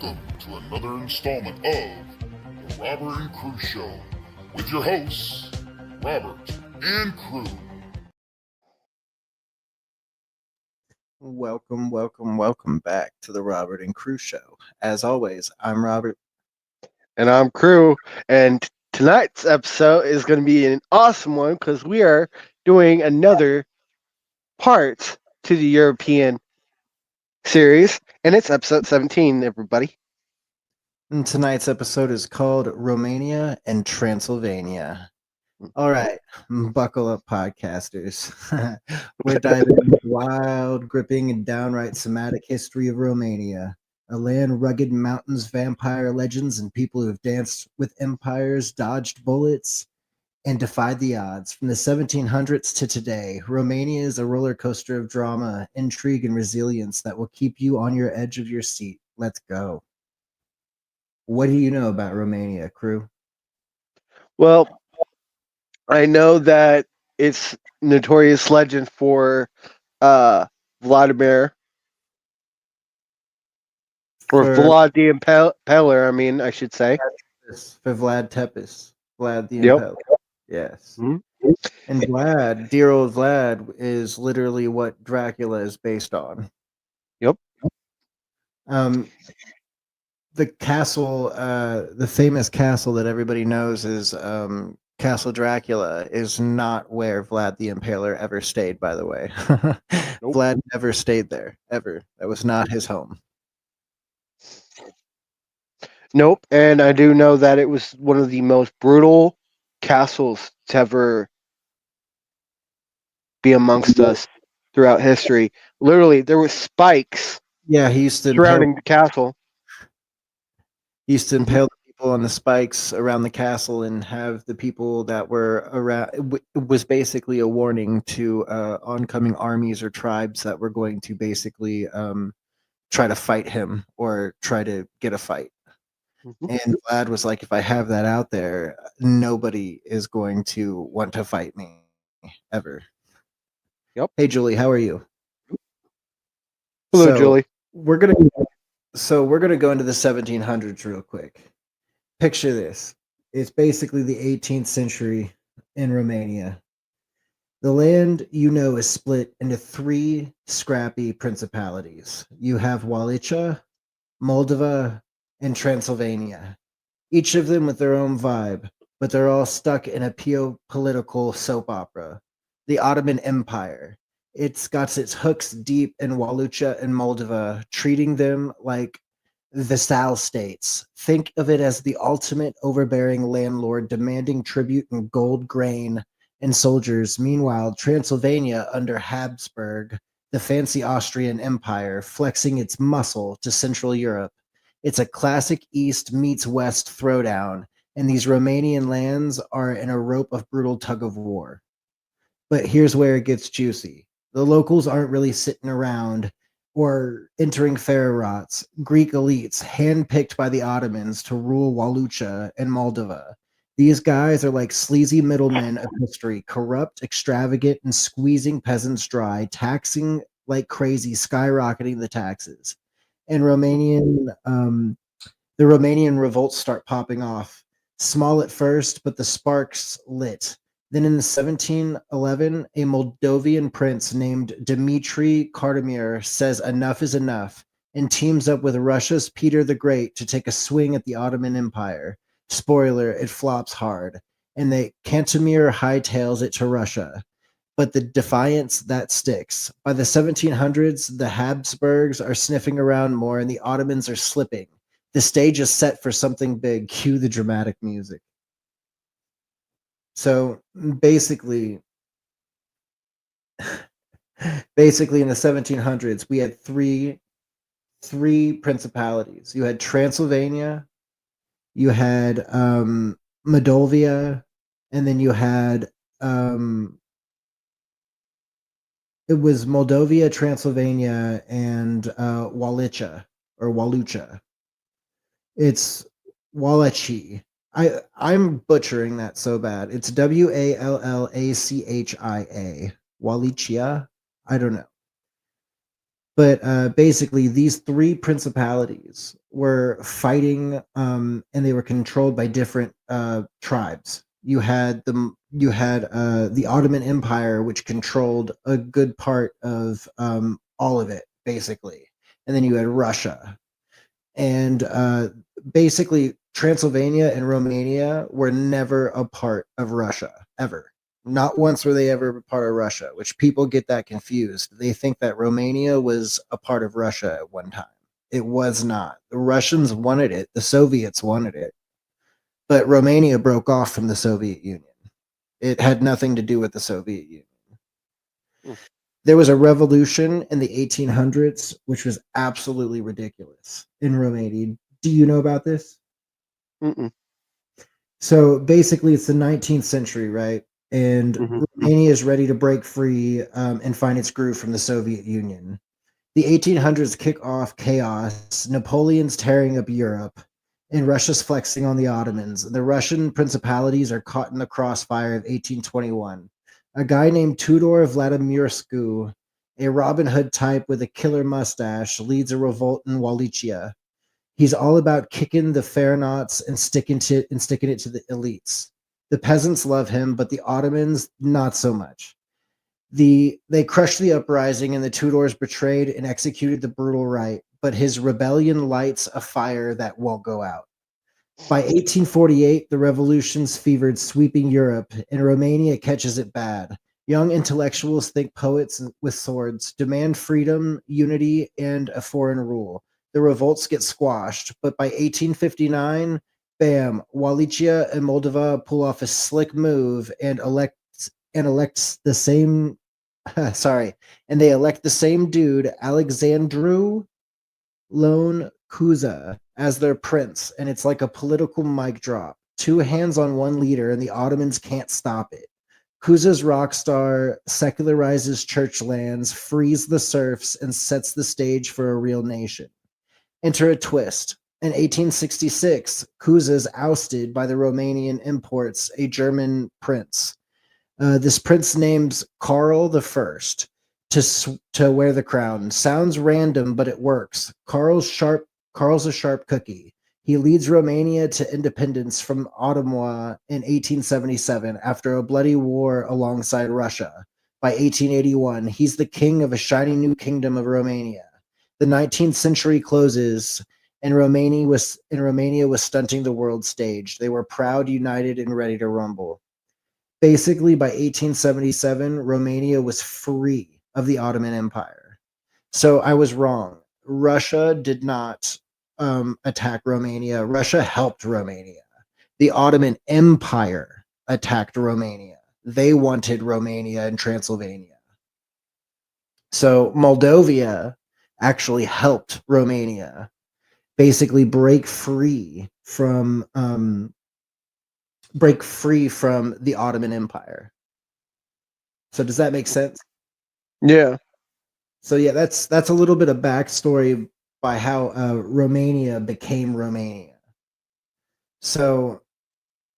welcome to another installment of the Robert and Crew Show with your hosts, Robert and Crew. Welcome back to the Robert and Crew Show. As always, I'm Robert. And I'm Crew. And tonight's episode is going to be an awesome one because we are doing another part to the European series. And it's episode 17, everybody. And tonight's episode is called Romania and Transylvania. All right, buckle up, podcasters. We're diving into the wild, gripping, and downright somatic history of Romania, a land rugged mountains, vampire legends, and people who have danced with empires, dodged bullets, and defied the odds. From the 1700s to today, Romania is a roller coaster of drama, intrigue, and resilience that will keep you on your edge of your seat. Let's go. What do you know about Romania, Crew? Well, I know that it's notorious legend for Vladimir. Or Vlad the Impaler, I should say. For Vlad Tepes. Vlad the Yep. Impaler. Yes. Mm-hmm. And Vlad, dear old Vlad, is literally what Dracula is based on. Yep. The castle, the famous castle that everybody knows is Castle Dracula, is not where Vlad the Impaler ever stayed, by the way. Nope. Vlad never stayed there, ever. That was not his home. Nope, and I do know that it was one of the most brutal castles to ever be amongst us throughout history. Literally, there were spikes. Yeah, he used to surrounding the castle. He used to impale the people on the spikes around the castle and have the people that were around. It was basically a warning to oncoming armies or tribes that were going to basically try to fight him or try to get a fight. Mm-hmm. And Vlad was like, if I have that out there, nobody is going to want to fight me ever. Yep. Hey, Julie, how are you? Hello, Julie. We're going to go into the 1700s real quick. Picture this. It's basically the 18th century in Romania. The land, is split into three scrappy principalities. You have Wallachia, Moldova, and Transylvania, each of them with their own vibe, but they're all stuck in a political soap opera. The Ottoman Empire. It's got its hooks deep in Wallachia and Moldova, treating them like vassal states. Think of it as the ultimate overbearing landlord demanding tribute in gold, grain, and soldiers. Meanwhile, Transylvania under Habsburg, the fancy Austrian Empire, flexing its muscle to Central Europe. It's a classic East meets West throwdown, and these Romanian lands are in a rope of brutal tug of war. But here's where it gets juicy. The locals aren't really sitting around or entering Ferots, Greek elites handpicked by the Ottomans to rule Wallachia and Moldova. These guys are like sleazy middlemen of history, corrupt, extravagant, and squeezing peasants dry, taxing like crazy, skyrocketing the taxes. And the Romanian revolts start popping off. Small at first, but the sparks lit. Then in 1711, a Moldovan prince named Dmitry Kardamir says enough is enough and teams up with Russia's Peter the Great to take a swing at the Ottoman Empire. Spoiler, it flops hard, and Cantemir hightails it to Russia. But the defiance, that sticks. By the 1700s, the Habsburgs are sniffing around more and the Ottomans are slipping. The stage is set for something big. Cue the dramatic music. So basically in the 1700s, we had three principalities. You had Transylvania, you had Moldavia, and then you had it was Moldavia, Transylvania, and Wallachia or Wallachia. It's Wallachia. I'm butchering that so bad. It's Wallachia. Wallachia. I don't know. But basically, these three principalities were fighting, and they were controlled by different tribes. You had the Ottoman Empire, which controlled a good part of all of it, basically, and then you had Russia, and basically Transylvania and Romania were never a part of Russia ever. Not once were they ever a part of Russia, which people get that confused. They think that Romania was a part of Russia at one time. It was not. The Russians wanted it, the Soviets wanted it, but Romania broke off from the Soviet Union. It had nothing to do with the Soviet Union. Mm. There was a revolution in the 1800s, which was absolutely ridiculous in Romania. Do you know about this? Mm-mm. So basically, it's the 19th century, right? And Mhm. Romania is ready to break free and find its groove from the Soviet Union. The 1800s kick off chaos. Napoleon's tearing up Europe, and Russia's flexing on the Ottomans. The Russian principalities are caught in the crossfire of 1821. A guy named Tudor Vladimirescu, a Robin Hood type with a killer mustache, leads a revolt in Wallachia. He's all about kicking the fair knots and sticking it to the elites. The peasants love him, but the Ottomans not so much. They crushed the uprising, and the Tudors betrayed and executed the brutal rite, but his rebellion lights a fire that won't go out. By 1848, the revolution's fevered, sweeping Europe, and Romania catches it bad. Young intellectuals think poets with swords demand freedom, unity, and a foreign rule. The revolts get squashed, but by 1859, bam, Wallachia and Moldova pull off a slick move and elects the same sorry, and they elect the same dude, Alexandru Lone Kuza, as their prince, and it's like a political mic drop. Two hands on one leader, and the Ottomans can't stop it. Kuza's rock star secularizes church lands, frees the serfs, and sets the stage for a real nation. Enter a twist. In 1866, Kuza is ousted by the Romanian imports, a German prince. This prince names Karl the First to wear the crown. Sounds random, but it works. Karl's a sharp cookie. He leads Romania to independence from Ottoman in 1877 after a bloody war alongside Russia. By 1881, he's the king of a shiny new kingdom of Romania. The 19th century closes, and Romania was stunting the world stage. They were proud, united, and ready to rumble. Basically, by 1877, Romania was free of the Ottoman Empire. So I was wrong. Russia did not attack Romania. Russia helped Romania. The Ottoman Empire attacked Romania. They wanted Romania and Transylvania. So Moldova actually helped Romania basically break free from the Ottoman Empire. So does that make sense? Yeah. So yeah, that's a little bit of backstory by how Romania became Romania. So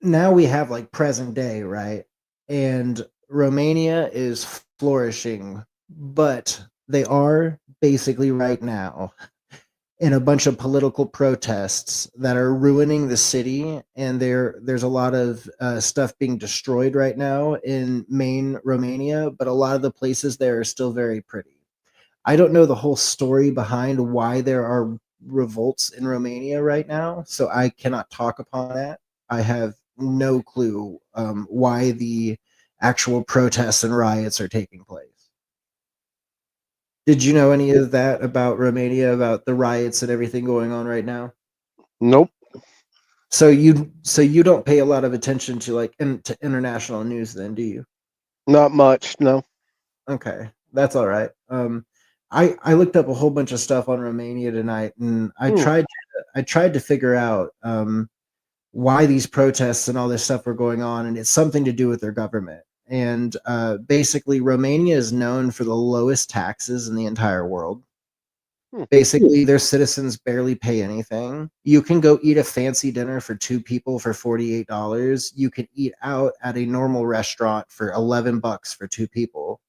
now we have like present day, right? And Romania is flourishing, but they are basically right now in a bunch of political protests that are ruining the city, and there's a lot of stuff being destroyed right now in main Romania, but a lot of the places there are still very pretty. I don't know the whole story behind why there are revolts in Romania right now, so I cannot talk upon that. I have no clue why the actual protests and riots are taking place. Did you know any of that about Romania, about the riots and everything going on right now? Nope. So you don't pay a lot of attention to to international news then, do you? Not much. No. Okay, that's all right. I looked up a whole bunch of stuff on Romania tonight, and Hmm. I tried to figure out why these protests and all this stuff were going on, and it's something to do with their government. And basically, Romania is known for the lowest taxes in the entire world. Hmm. Basically, their citizens barely pay anything. You can go eat a fancy dinner for two people for $48. You can eat out at a normal restaurant for $11 for two people.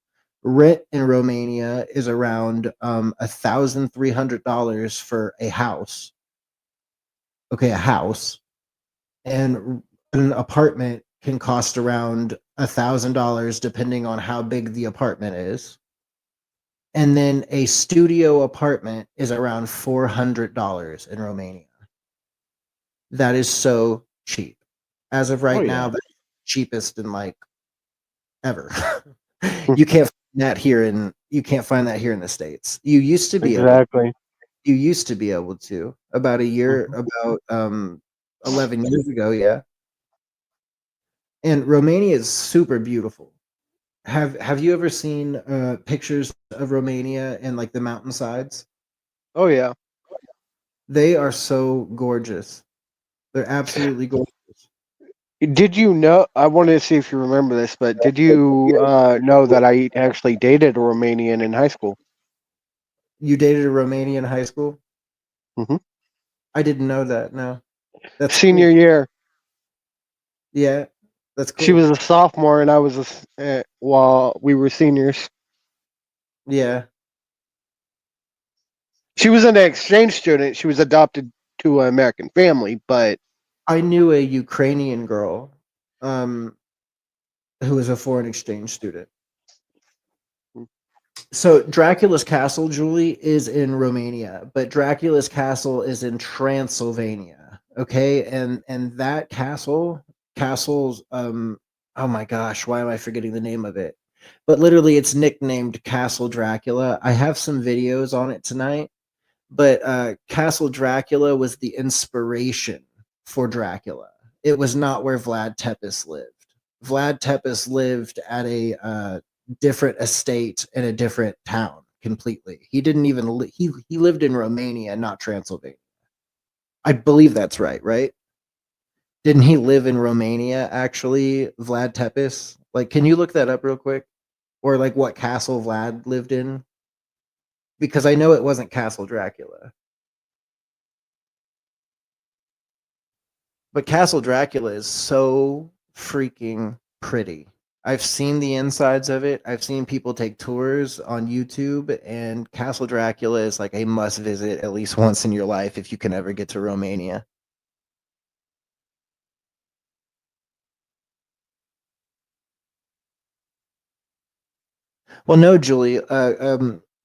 Rent in Romania is around $1,300 for a house. Okay, a house, and an apartment can cost around $1,000 depending on how big the apartment is. And then a studio apartment is around $400 in Romania. That is so cheap. As of Oh right yeah. now, the cheapest in like ever. Hmm. You can't find that here in the States. Exactly. You used to be able to about 11 years ago, yeah. And Romania is super beautiful. Have you ever seen pictures of Romania and like the mountainsides? Oh yeah. They are so gorgeous. They're absolutely gorgeous. Did you know? I wanted to see if you remember this, but did you know that I actually dated a Romanian in high school? You dated a Romanian high school? Hmm. I didn't know that. No, that's Senior cool. year, Yeah, that's she cool. was a sophomore, and I was while we were seniors. Yeah, She was an exchange student. She was adopted to an American family, but I knew a Ukrainian girl, um, who was a foreign exchange student. So Dracula's castle, Julie, is in Romania, but Dracula's castle is in Transylvania. Okay, and that castle's oh my gosh, why am I forgetting the name of it? But literally, it's nicknamed Castle Dracula. I have some videos on it tonight, but Castle Dracula was the inspiration for Dracula. It was not where Vlad Tepes lived. Vlad Tepes lived at a different estate in a different town completely. He didn't even he lived in Romania, not Transylvania. I believe that's right, right? Didn't he live in Romania actually, Vlad Tepes? Like, can you look that up real quick? Or like what castle Vlad lived in? Because I know it wasn't Castle Dracula. But Castle Dracula is so freaking pretty. I've seen the insides of it. I've seen people take tours on YouTube, and Castle Dracula is like a must visit at least once in your life if you can ever get to Romania. Well, no, Julie.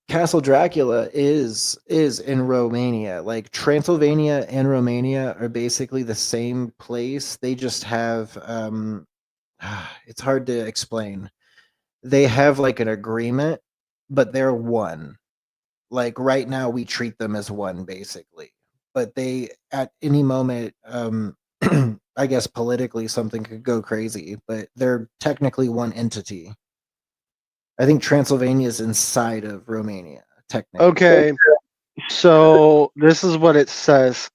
Castle Dracula is in Romania. Like Transylvania and Romania are basically the same place. They just have it's hard to explain. They have like an agreement, but they're one. Like right now, we treat them as one basically. But they at any moment, I guess politically something could go crazy, but they're technically one entity. I think Transylvania is inside of Romania, technically. okay. So this is what it says: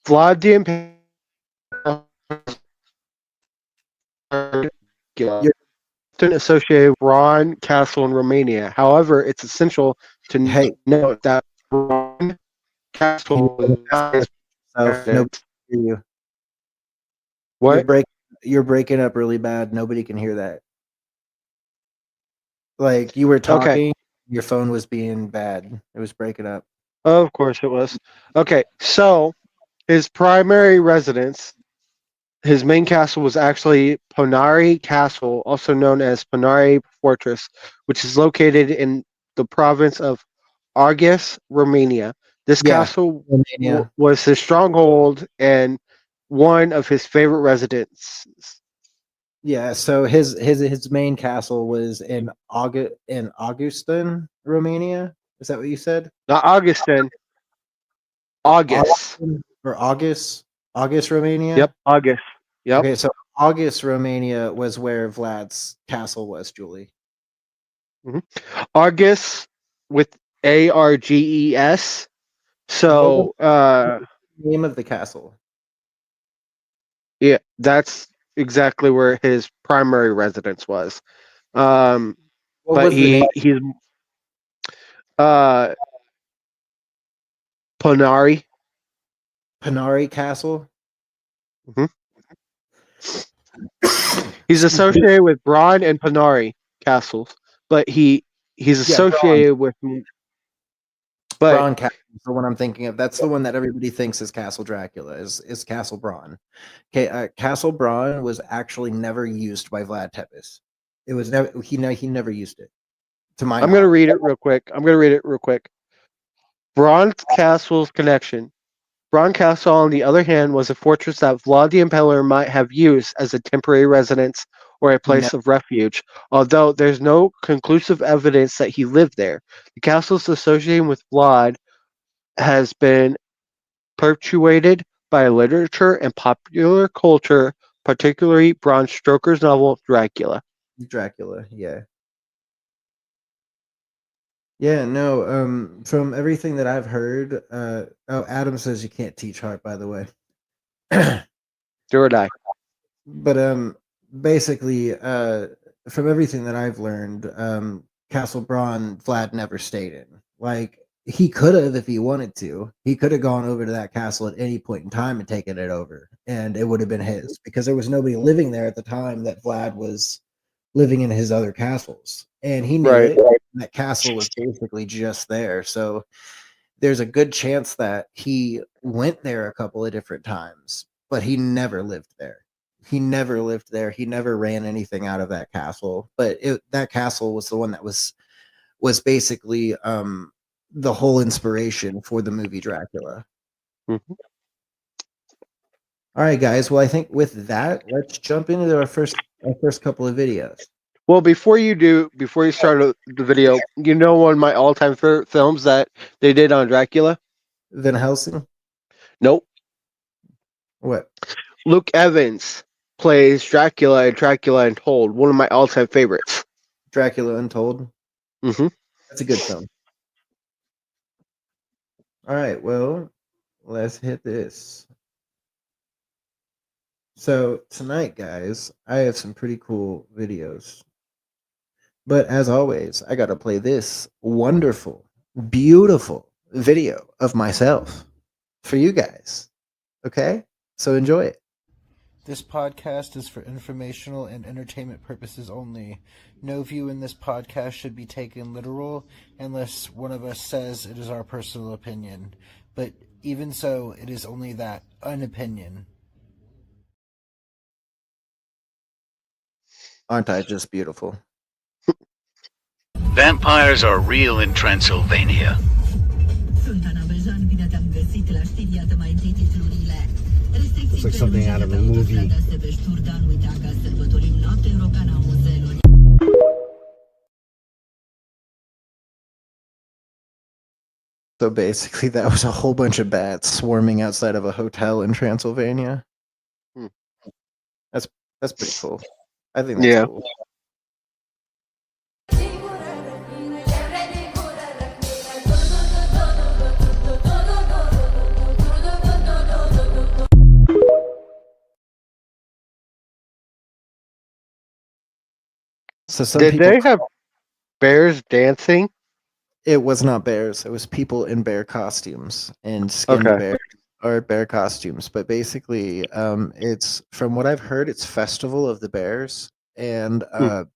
Vlad the Impaler You're, often associated with Ron Castle in Romania. However, it's essential to hey, note that Ron can Castle you was not his yourself? Nobody residence. can hear you. You're What? break. You're breaking up really bad. Nobody can hear that. Like you were Okay. talking, your phone was being bad. It was breaking up. Of course it was. Okay. So his primary residence, his main castle was actually Ponari Castle, also known as Ponari Fortress, which is located in the province of Argeș, Romania. This Yeah, castle Romania. was his stronghold and one of his favorite residences. Yeah, so his main castle was in Augustin, Romania. Is that what you said? Not Augustin, August. Augustin or August? August, Romania? Yep, August. Yep. Okay, so August, Romania was where Vlad's castle was, Julie. Mhm. Argus with Arges. What was So, the name of the castle? yeah, that's exactly where his primary residence was. Um, What but was the name? he's uh Ponari. Panari Castle? Mhm. He's Excuse me. associated with Braun and Ponari castles, but he's associated with. But Bran Castle is the one I'm thinking of. That's the one that everybody thinks is Castle Dracula. Is Castle Bran? Okay, Castle Bran was actually never used by Vlad Tepes. It was never he never used it. To my I'm going to knowledge. read it real quick. Bran Castle's connection. Bran Castle, on the other hand, was a fortress that Vlad the Impaler might have used as a temporary residence or a place of refuge, although there's no conclusive evidence that he lived there. The castle's association with Vlad has been perpetuated by literature and popular culture, particularly Bram Stoker's novel Dracula. Dracula, yeah. Yeah, no, from everything that I've heard, Adam says you can't teach heart, by the way. Do or die. But basically, from everything that I've learned, Castle Bran, Vlad never stayed in. Like, he could have if he wanted to. He could have gone over to that castle at any point in time and taken it over, and it would have been his, because there was nobody living there at the time that Vlad was living in his other castles, and he knew Right. it. That castle was basically just there, so there's a good chance that he went there a couple of different times, but he never lived there. He never lived there. He never ran anything out of that castle. But that castle was the one that was basically the whole inspiration for the movie Dracula. Mm-hmm. All right, guys. Well, I think with that, let's jump into our first couple of videos. Well, before you start the video, you know one of my all-time favorite films that they did on Dracula? Van Helsing? Nope. What? Luke Evans plays Dracula in Dracula Untold, one of my all-time favorites. Dracula Untold? Mm-hmm. That's a good film. All right, well, let's hit this. So tonight, guys, I have some pretty cool videos. But as always, I got to play this wonderful, beautiful video of myself for you guys. Okay? So enjoy it. This podcast is for informational and entertainment purposes only. No view in this podcast should be taken literal unless one of us says it is our personal opinion. But even so, it is only that, an opinion. Aren't I just beautiful? Vampires are real in Transylvania. Looks like something out of a movie. So basically, that was a whole bunch of bats swarming outside of a hotel in Transylvania. That's pretty cool. I think that's cool. So Did they have bears dancing? It was not bears. It was people in bear costumes and skinned bears or bear costumes. But basically, it's, from what I've heard, it's Festival of the Bears, and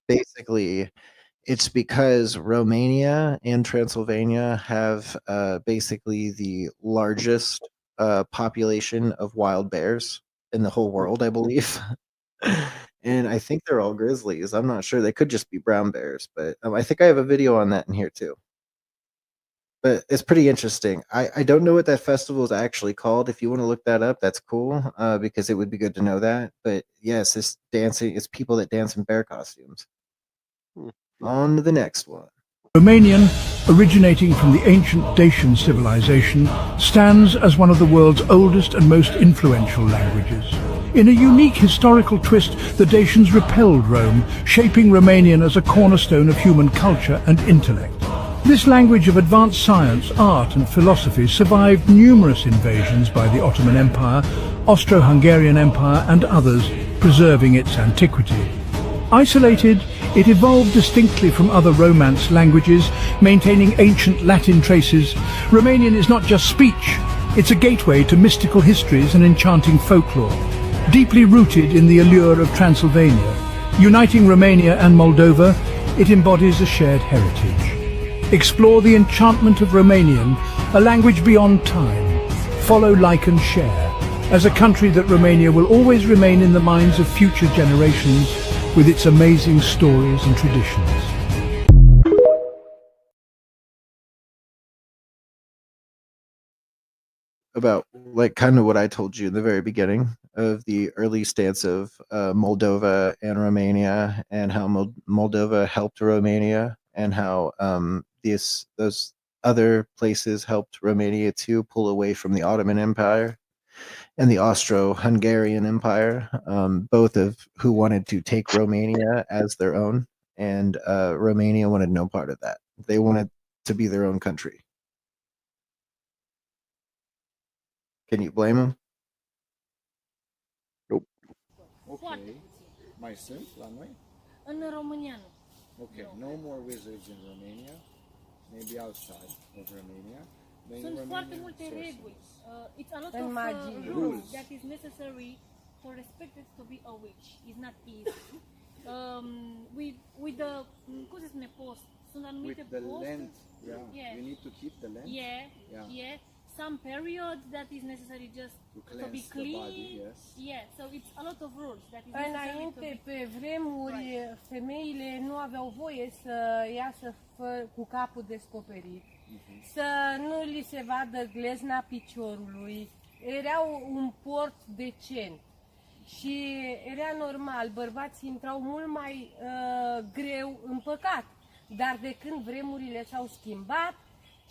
basically, it's because Romania and Transylvania have basically the largest population of wild bears in the whole world, I believe. And I think they're all grizzlies. I'm not sure. They could just be brown bears, but I think I have a video on that in here too. But it's pretty interesting. I don't know what that festival is actually called. If you want to look that up, that's cool, because it would be good to know that. But yes, it's dancing. It's people that dance in bear costumes. On to the next one. Romanian, originating from the ancient Dacian civilization, stands as one of the world's oldest and most influential languages. In a unique historical twist, the Dacians repelled Rome, shaping Romanian as a cornerstone of human culture and intellect. This language of advanced science, art and philosophy survived numerous invasions by the Ottoman Empire, Austro-Hungarian Empire and others, preserving its antiquity. Isolated, it evolved distinctly from other Romance languages, maintaining ancient Latin traces. Romanian is not just speech, it's a gateway to mystical histories and enchanting folklore. Deeply rooted in the allure of Transylvania, uniting Romania and Moldova, it embodies a shared heritage. Explore the enchantment of Romanian, a language beyond time. Follow, like and share. As a country that Romania will always remain in the minds of future generations with its amazing stories and traditions. About like kind of what I told you in the very beginning of the early stance of Moldova and Romania, and how Moldova helped Romania, and how those other places helped Romania to pull away from the Ottoman Empire and the Austro-Hungarian Empire, both of who wanted to take Romania as their own, and Romania wanted no part of that. They wanted to be their own country. Can you blame them? Okay. Mai sunt la noi? În România nu. Okay, no more wizards in Romania. Maybe outside of Romania. But in Sunt Romania, foarte multe sorcerers. reguli. It's a lot And of magie. rules that is necessary for respected to be a witch. It's not easy. With the, cum se spune, post? Sunt anumite With the posturi. length, Yeah. we need to keep the length. Yeah. Some periods that is necessary just To to be cleanse the clean. body, yes. Yeah, so it's a lot of rules that is necessary to Înainte, be... pe vremuri, femeile nu aveau voie să iasă cu capul descoperit, să nu li se vadă glezna piciorului. Era un port decent și era normal, bărbații intrau mult mai greu în păcat. Dar de când vremurile s-au schimbat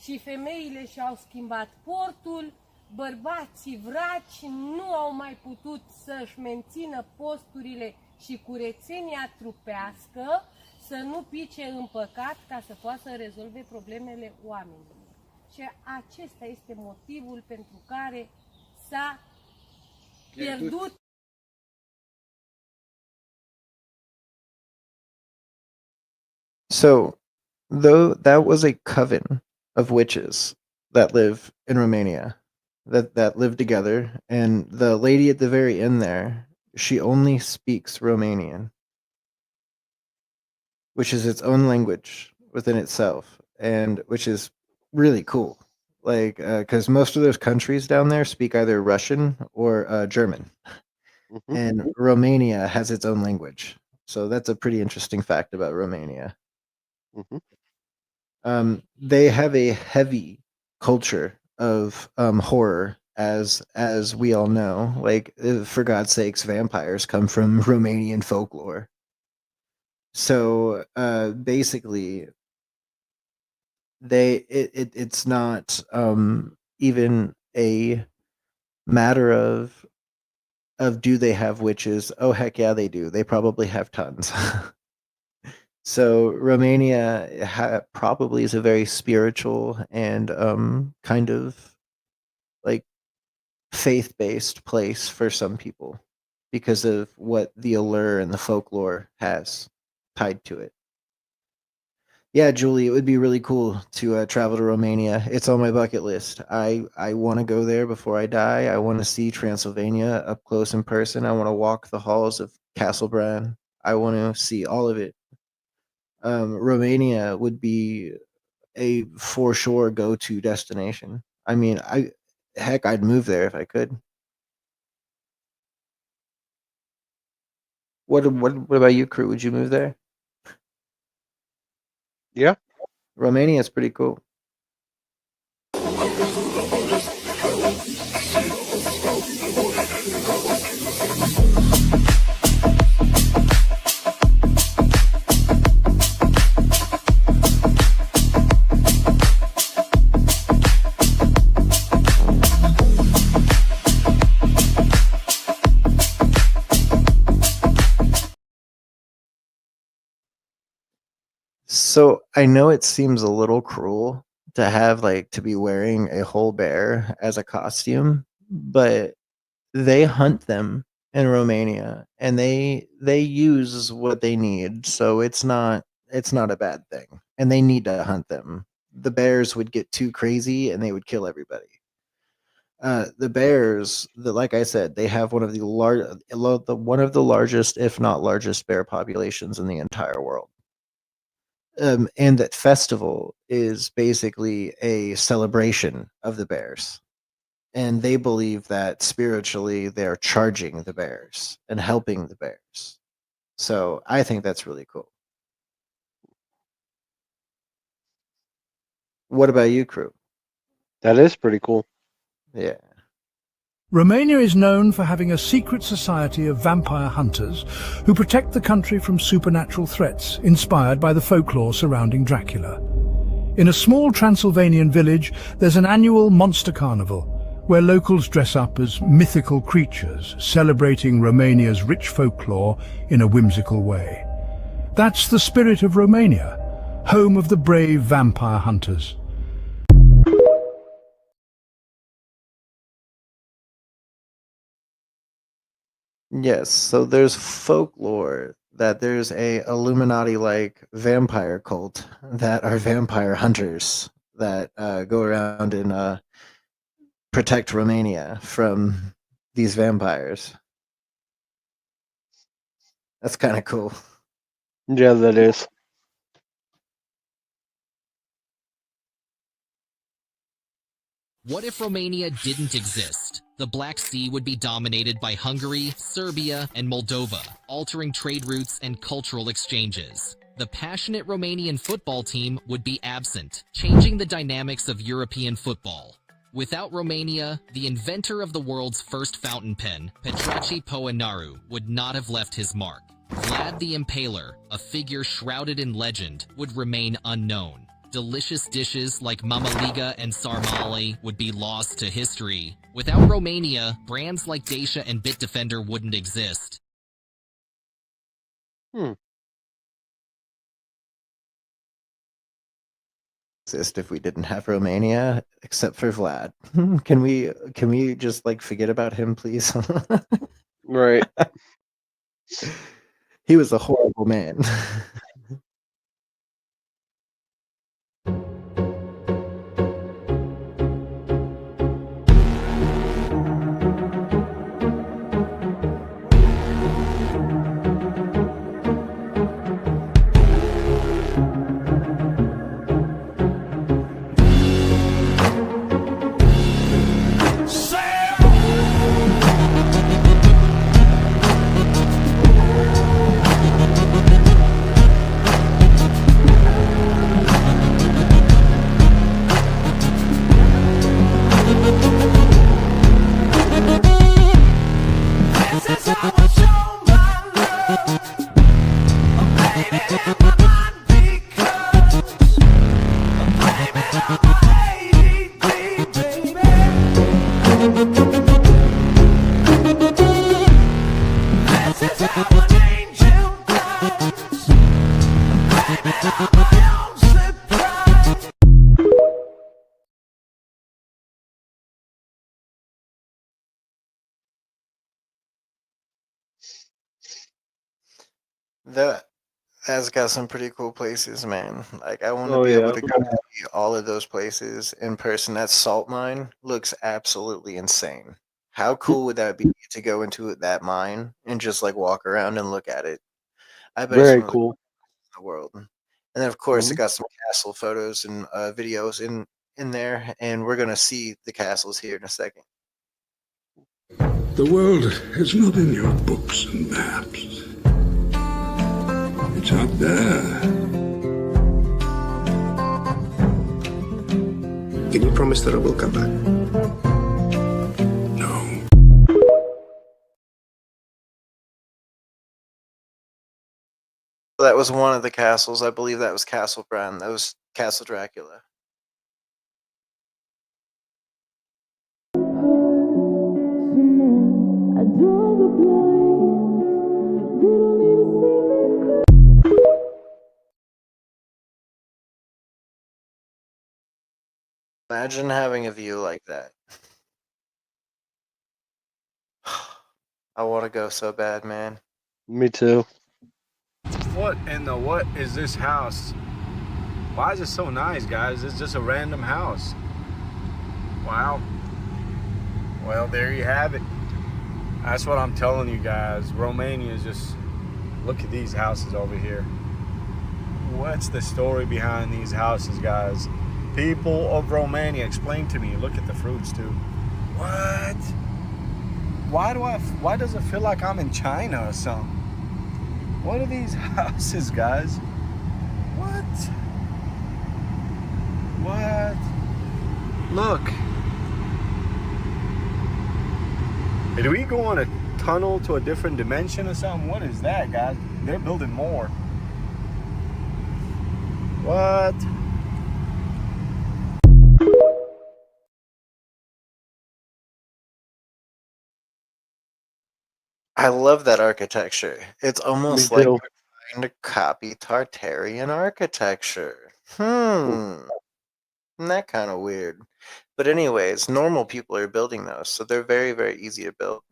și femeile și-au schimbat portul, bărbații vraci nu au mai putut să-și mențină posturile și curățenia trupească, să nu pice în păcat ca să poată să rezolve problemele oamenilor. Și acesta este motivul pentru care s-a pierdut. So, though that was a coven of witches that live in Romania, that live together, and the lady at the very end there, she only speaks Romanian, which is its own language within itself, and which is really cool. Like, because most of those countries down there speak either Russian or German, and Romania has its own language. So that's a pretty interesting fact about Romania. They have a heavy culture of horror, as we all know. Like, for God's sakes, vampires come from Romanian folklore. So basically, it's not even a matter of do they have witches? Oh, heck yeah, they do. They probably have tons. So Romania probably is a very spiritual and kind of like faith-based place for some people because of what the allure and the folklore has tied to it. Yeah, Julie, it would be really cool to travel to Romania. It's on my bucket list. I want to go there before I die. I want to see Transylvania up close in person. I want to walk the halls of Castle Bran. I want to see all of it. Romania would be a for sure go-to destination. I mean, I'd move there if I could. What about you, crew? Would you move there? Yeah. Romania is pretty cool. So I know it seems a little cruel to have to be wearing a whole bear as a costume, but they hunt them in Romania and they use what they need, so it's not a bad thing. And they need to hunt them. The bears would get too crazy and they would kill everybody. The bears, like I said, they have one of the largest, if not largest, bear populations in the entire world. and that festival is basically a celebration of the bears. And they believe that spiritually they're charging the bears and helping the bears. So I think that's really cool. What about you, crew? That is pretty cool. Yeah. Romania is known for having a secret society of vampire hunters who protect the country from supernatural threats inspired by the folklore surrounding Dracula. In a small Transylvanian village, there's an annual monster carnival where locals dress up as mythical creatures, celebrating Romania's rich folklore in a whimsical way. That's the spirit of Romania, home of the brave vampire hunters. Yes, so there's folklore that there's a Illuminati-like vampire cult that are vampire hunters that go around and protect Romania from these vampires. That's kind of cool. Yeah, that is. What if Romania didn't exist? The Black Sea would be dominated by Hungary, Serbia, and Moldova, altering trade routes and cultural exchanges. The passionate Romanian football team would be absent, changing the dynamics of European football. Without Romania, the inventor of the world's first fountain pen, Petrache Poenaru, would not have left his mark. Vlad the Impaler, a figure shrouded in legend, would remain unknown. Delicious dishes like mamaliga and sarmale would be lost to history. Without Romania, brands like Dacia and Bitdefender wouldn't exist. Exist if we didn't have Romania, except for Vlad. Can we just like forget about him, please? Right. He was a horrible man. That's got some pretty cool places, man. Like I want to be able to go see all of those places in person. That salt mine looks absolutely insane. How cool would that be to go into that mine and just like walk around and look at it? I bet Very it's one cool. of the world. And then of course it got some castle photos and videos in there, and we're gonna see the castles here in a second. The world is not in your books and maps. It's out there. Can you promise that I will come back? No. That was one of the castles. I believe that was Castle Bran. That was Castle Dracula. Imagine having a view like that. I want to go so bad, man. Me too. What in the what is this house? Why is it so nice, guys? It's just a random house. Wow. Well, there you have it. That's what I'm telling you guys. Romania is just, look at these houses over here. What's the story behind these houses, guys? People of Romania, explain to me. Look at the fruits too. What? Why does it feel like I'm in China or something? What are these houses, guys? What? Look. Did we go on a tunnel to a different dimension or something? What is that, guys? They're building more. What? I love that architecture. It's almost Me like too. we're trying to copy Tartarian architecture. Isn't that kind of weird? But anyways, normal people are building those, so they're very, very easy to build.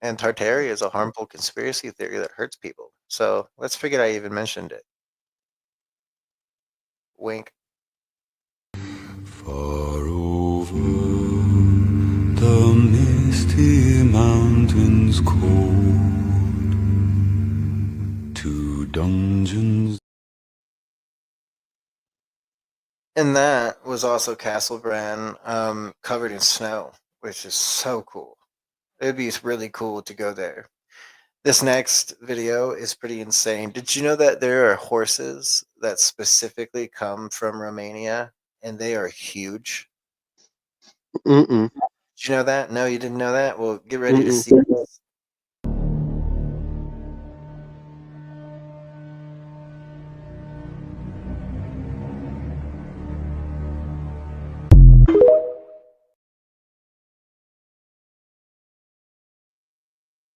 And Tartaria is a harmful conspiracy theory that hurts people. So let's forget I even mentioned it. Wink. Far over the misty mountains cold, to dungeons. And that was also Castle Bran, covered in snow, which is so cool. It'd be really cool to go there. This next video is pretty insane. Did you know that there are horses that specifically come from Romania and they are huge? Mm-mm. Did you know that? No, you didn't know that? Well, get ready to see this.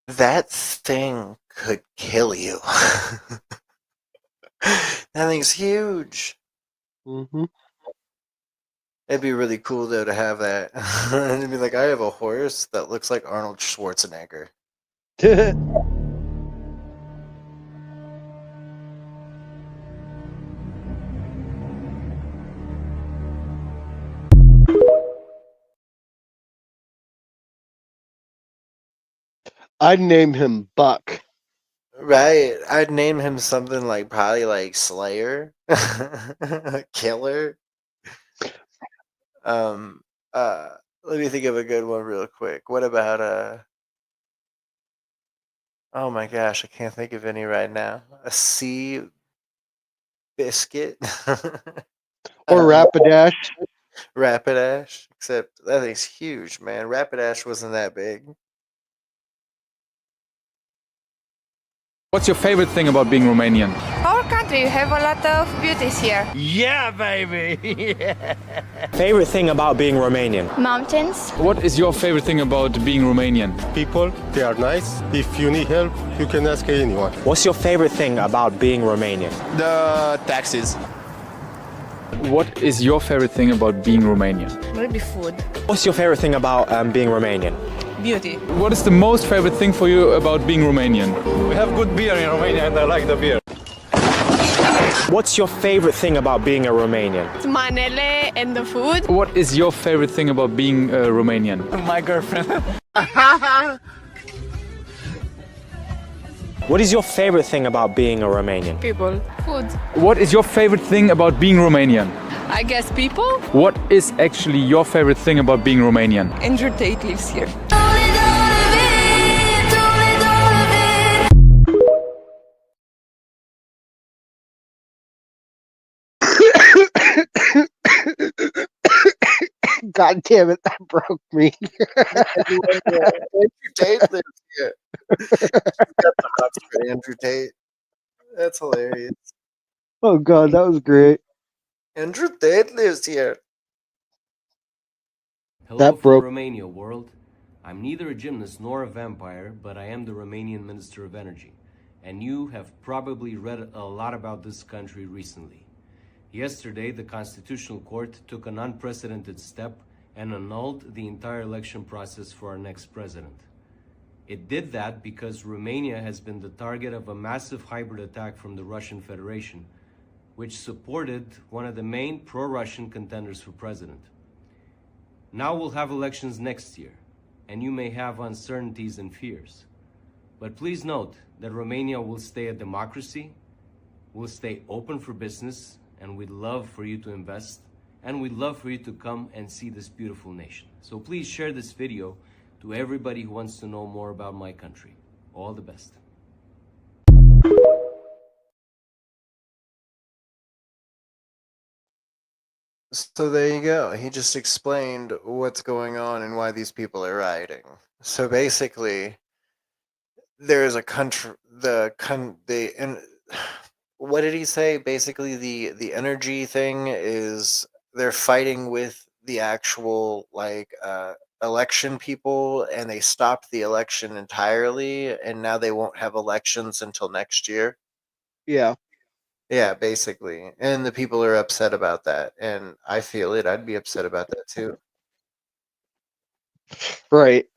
That thing could kill you. That thing's huge. Mm-hmm. It'd be really cool though to have that. It'd be like, I have a horse that looks like Arnold Schwarzenegger. I'd name him Buck. Right. I'd name him something like probably like Slayer. Killer. Let me think of a good one real quick. What about oh my gosh, I can't think of any right now. A sea biscuit. Or Rapidash. Rapidash. Except that thing's huge, man. Rapidash wasn't that big. What's your favorite thing about being Romanian? Our country, you have a lot of beauties here. Yeah, baby! Yeah. Favorite thing about being Romanian? Mountains. What is your favorite thing about being Romanian? People, they are nice. If you need help, you can ask anyone. What's your favorite thing about being Romanian? The taxes. What is your favorite thing about being Romanian? Maybe food. What's your favorite thing about being Romanian? Beauty. What is the most favorite thing for you about being Romanian? We have good beer in Romania and I like the beer. What's your favorite thing about being a Romanian? Manele and the food. What is your favorite thing about being Romanian? My girlfriend. What is your favorite thing about being a Romanian? People. Food. What is your favorite thing about being Romanian? I guess people. What is actually your favorite thing about being Romanian? Andrew Tate lives here. God damn it, that broke me. Andrew Tate lives here. Got the hots for Andrew Tate. That's hilarious. Oh god, that was great. Andrew Tate lives here. Hello That from broke. Romania world. I'm neither a gymnast nor a vampire, but I am the Romanian Minister of Energy. And you have probably read a lot about this country recently. Yesterday, the Constitutional Court took an unprecedented step and annulled the entire election process for our next president. It did that because Romania has been the target of a massive hybrid attack from the Russian Federation, which supported one of the main pro-Russian contenders for president. Now we'll have elections next year, and you may have uncertainties and fears. But please note that Romania will stay a democracy, We'll stay open for business, and we'd love for you to invest, and we'd love for you to come and see this beautiful nation. So please share this video to everybody who wants to know more about my country. All the best. So there you go. He just explained what's going on and why these people are rioting. So basically, there's a country. What did he say? Basically, the energy thing is they're fighting with the actual election people, and they stopped the election entirely, and now they won't have elections until next year. Yeah. Yeah, basically. And the people are upset about that. And I feel it. I'd be upset about that too. Right.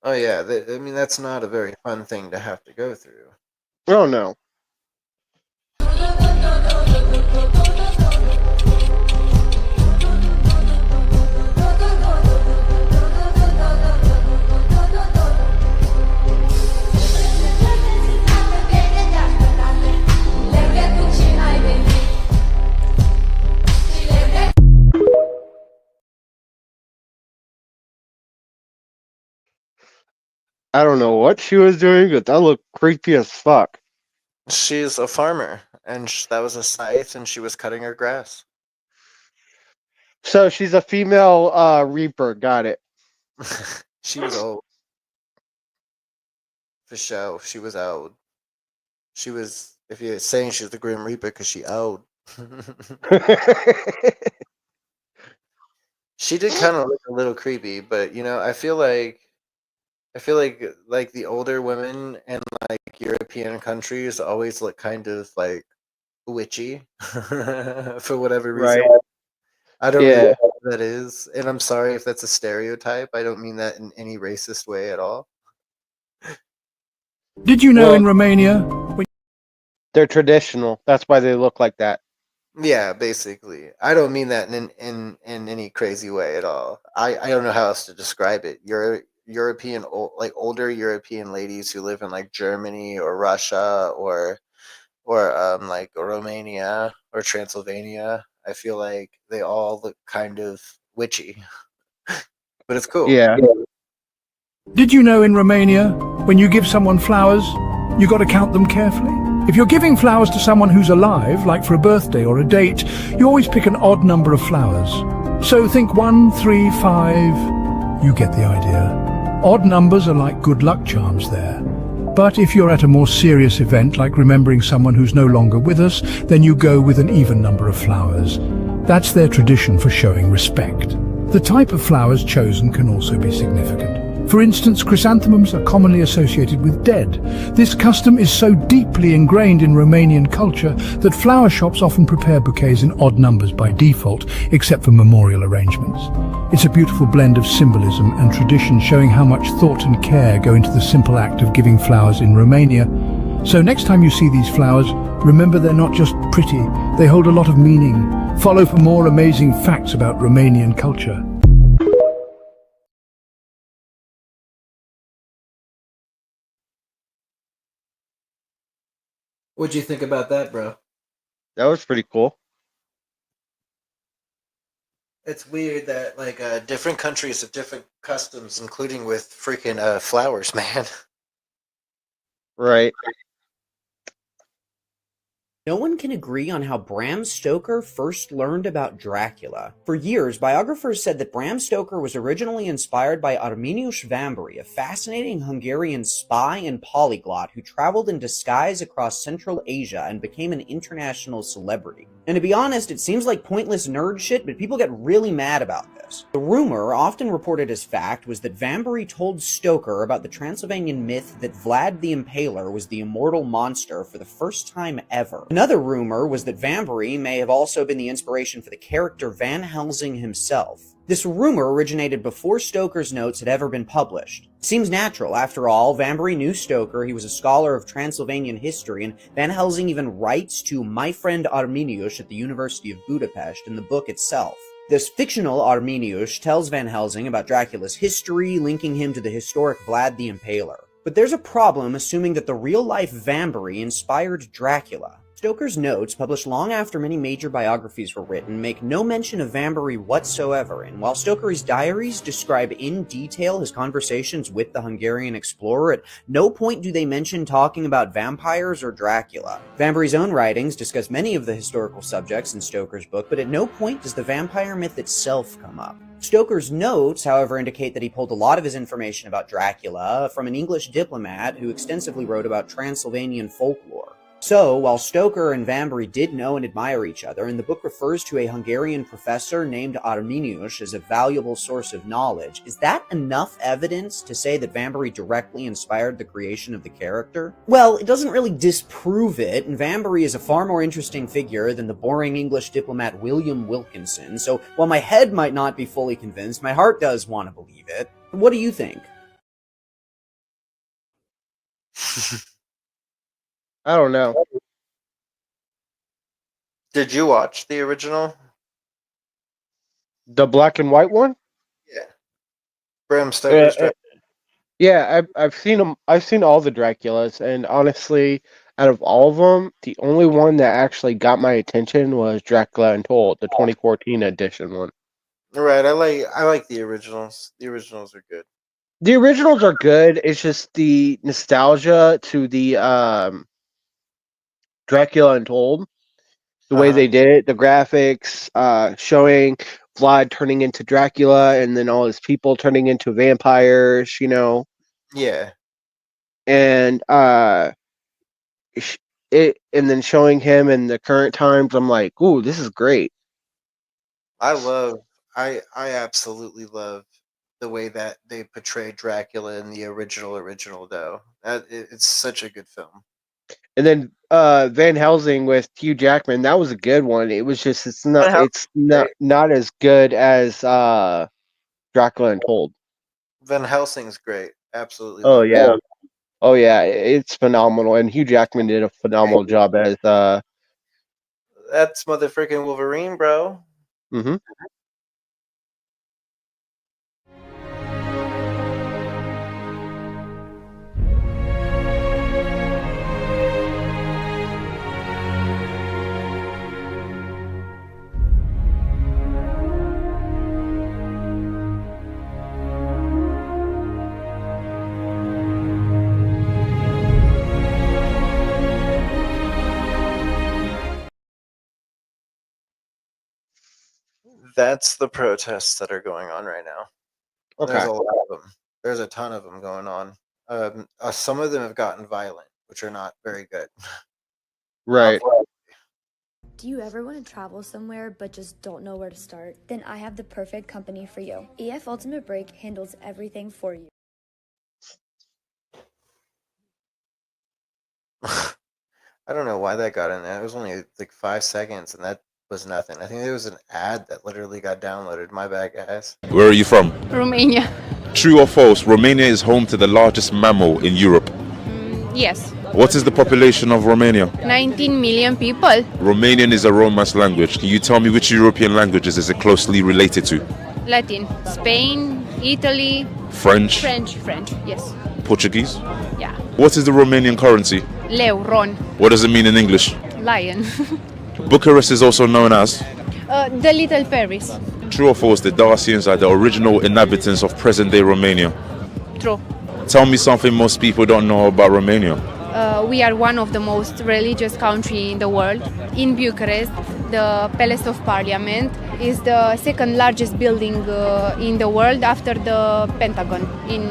Oh, yeah. I mean, that's not a very fun thing to have to go through. Oh, no. I don't know what she was doing, but that looked creepy as fuck. She's a farmer, and that was a scythe, and she was cutting her grass. So she's a female reaper. Got it. She was old. For sure. She was old. She was, if you're saying she's the Grim Reaper because she old. She did kind of look a little creepy, but I feel like the older women in European countries always look kind of witchy for whatever reason. Right. I don't know what that is, and I'm sorry if that's a stereotype. I don't mean that in any racist way at all. Did you know in Romania? They're traditional. That's why they look like that. Yeah, basically. I don't mean that in any crazy way at all. I don't know how else to describe it. European, older European ladies who live in Germany or Russia or Romania or Transylvania. I feel like they all look kind of witchy, but it's cool. Yeah. Did you know in Romania, when you give someone flowers, you got to count them carefully? If you're giving flowers to someone who's alive, like for a birthday or a date, you always pick an odd number of flowers. So think 1, 3, 5. You get the idea. Odd numbers are like good luck charms there. But if you're at a more serious event, like remembering someone who's no longer with us, then you go with an even number of flowers. That's their tradition for showing respect. The type of flowers chosen can also be significant. For instance, chrysanthemums are commonly associated with dead. This custom is so deeply ingrained in Romanian culture that flower shops often prepare bouquets in odd numbers by default, except for memorial arrangements. It's a beautiful blend of symbolism and tradition, showing how much thought and care go into the simple act of giving flowers in Romania. So next time you see these flowers, remember they're not just pretty, they hold a lot of meaning. Follow for more amazing facts about Romanian culture. What'd you think about that, bro? That was pretty cool. It's weird that different countries have different customs, including with freaking flowers, man. Right. No one can agree on how Bram Stoker first learned about Dracula. For years, biographers said that Bram Stoker was originally inspired by Arminius Vambery, a fascinating Hungarian spy and polyglot who traveled in disguise across Central Asia and became an international celebrity. And to be honest, it seems like pointless nerd shit, but people get really mad about this. The rumor, often reported as fact, was that Vambery told Stoker about the Transylvanian myth that Vlad the Impaler was the immortal monster for the first time ever. Another rumor was that Vambery may have also been the inspiration for the character Van Helsing himself. This rumor originated before Stoker's notes had ever been published. It seems natural, after all, Vambery knew Stoker, he was a scholar of Transylvanian history, and Van Helsing even writes to my friend Arminius at the University of Budapest in the book itself. This fictional Arminius tells Van Helsing about Dracula's history, linking him to the historic Vlad the Impaler. But there's a problem assuming that the real-life Vambery inspired Dracula. Stoker's notes, published long after many major biographies were written, make no mention of Vambery whatsoever, and while Stoker's diaries describe in detail his conversations with the Hungarian explorer, at no point do they mention talking about vampires or Dracula. Vambery's own writings discuss many of the historical subjects in Stoker's book, but at no point does the vampire myth itself come up. Stoker's notes, however, indicate that he pulled a lot of his information about Dracula from an English diplomat who extensively wrote about Transylvanian folklore. So, while Stoker and Vambery did know and admire each other, and the book refers to a Hungarian professor named Arminius as a valuable source of knowledge, is that enough evidence to say that Vambery directly inspired the creation of the character? Well, it doesn't really disprove it, and Vambery is a far more interesting figure than the boring English diplomat William Wilkinson, so while my head might not be fully convinced, my heart does want to believe it. What do you think? I don't know. Did you watch the original? The black and white one? Yeah. Bram Stoker's Dracula. Yeah, I've seen them. I've seen all the Draculas, and honestly, out of all of them, the only one that actually got my attention was Dracula Untold, the 2014 edition one. Right, I like the originals. The originals are good. The originals are good. It's just the nostalgia to the Dracula Untold, the way they did it, the graphics, showing Vlad turning into Dracula, and then all his people turning into vampires. Yeah. And and then showing him in the current times. I'm like, ooh, this is great. I absolutely love the way that they portrayed Dracula in the original though. It's such a good film. And then Van Helsing with Hugh Jackman, that was a good one. It was just it's not as good as Dracula Untold. Van Helsing's great. Absolutely. Oh yeah. Oh yeah, it's phenomenal, and Hugh Jackman did a phenomenal job as That's motherfucking Wolverine, bro. Mm-hmm. That's the protests that are going on right now. Okay. There's a lot of them. There's a ton of them going on. Some of them have gotten violent, which are not very good. Right. Do you ever want to travel somewhere but just don't know where to start? Then I have the perfect company for you. EF Ultimate Break handles everything for you. I don't know why that got in there. It was only like 5 seconds, and that was nothing. I think there was an ad that literally got downloaded. My bad, guys. Where are you from? Romania. True or false, Romania is home to the largest mammal in Europe. Yes. What is the population of Romania? 19 million people. Romanian is a Romance language. Can you tell me which European languages is it closely related to? Latin. Spain, Italy. French? French, yes. Portuguese? Yeah. What is the Romanian currency? Leu, ron. What does it mean in English? Lion. Bucharest is also known as? The Little Paris. True or false, the Dacians are the original inhabitants of present-day Romania? True. Tell me something most people don't know about Romania. We are one of the most religious countries in the world. In Bucharest, the Palace of Parliament is the second largest building in the world after the Pentagon in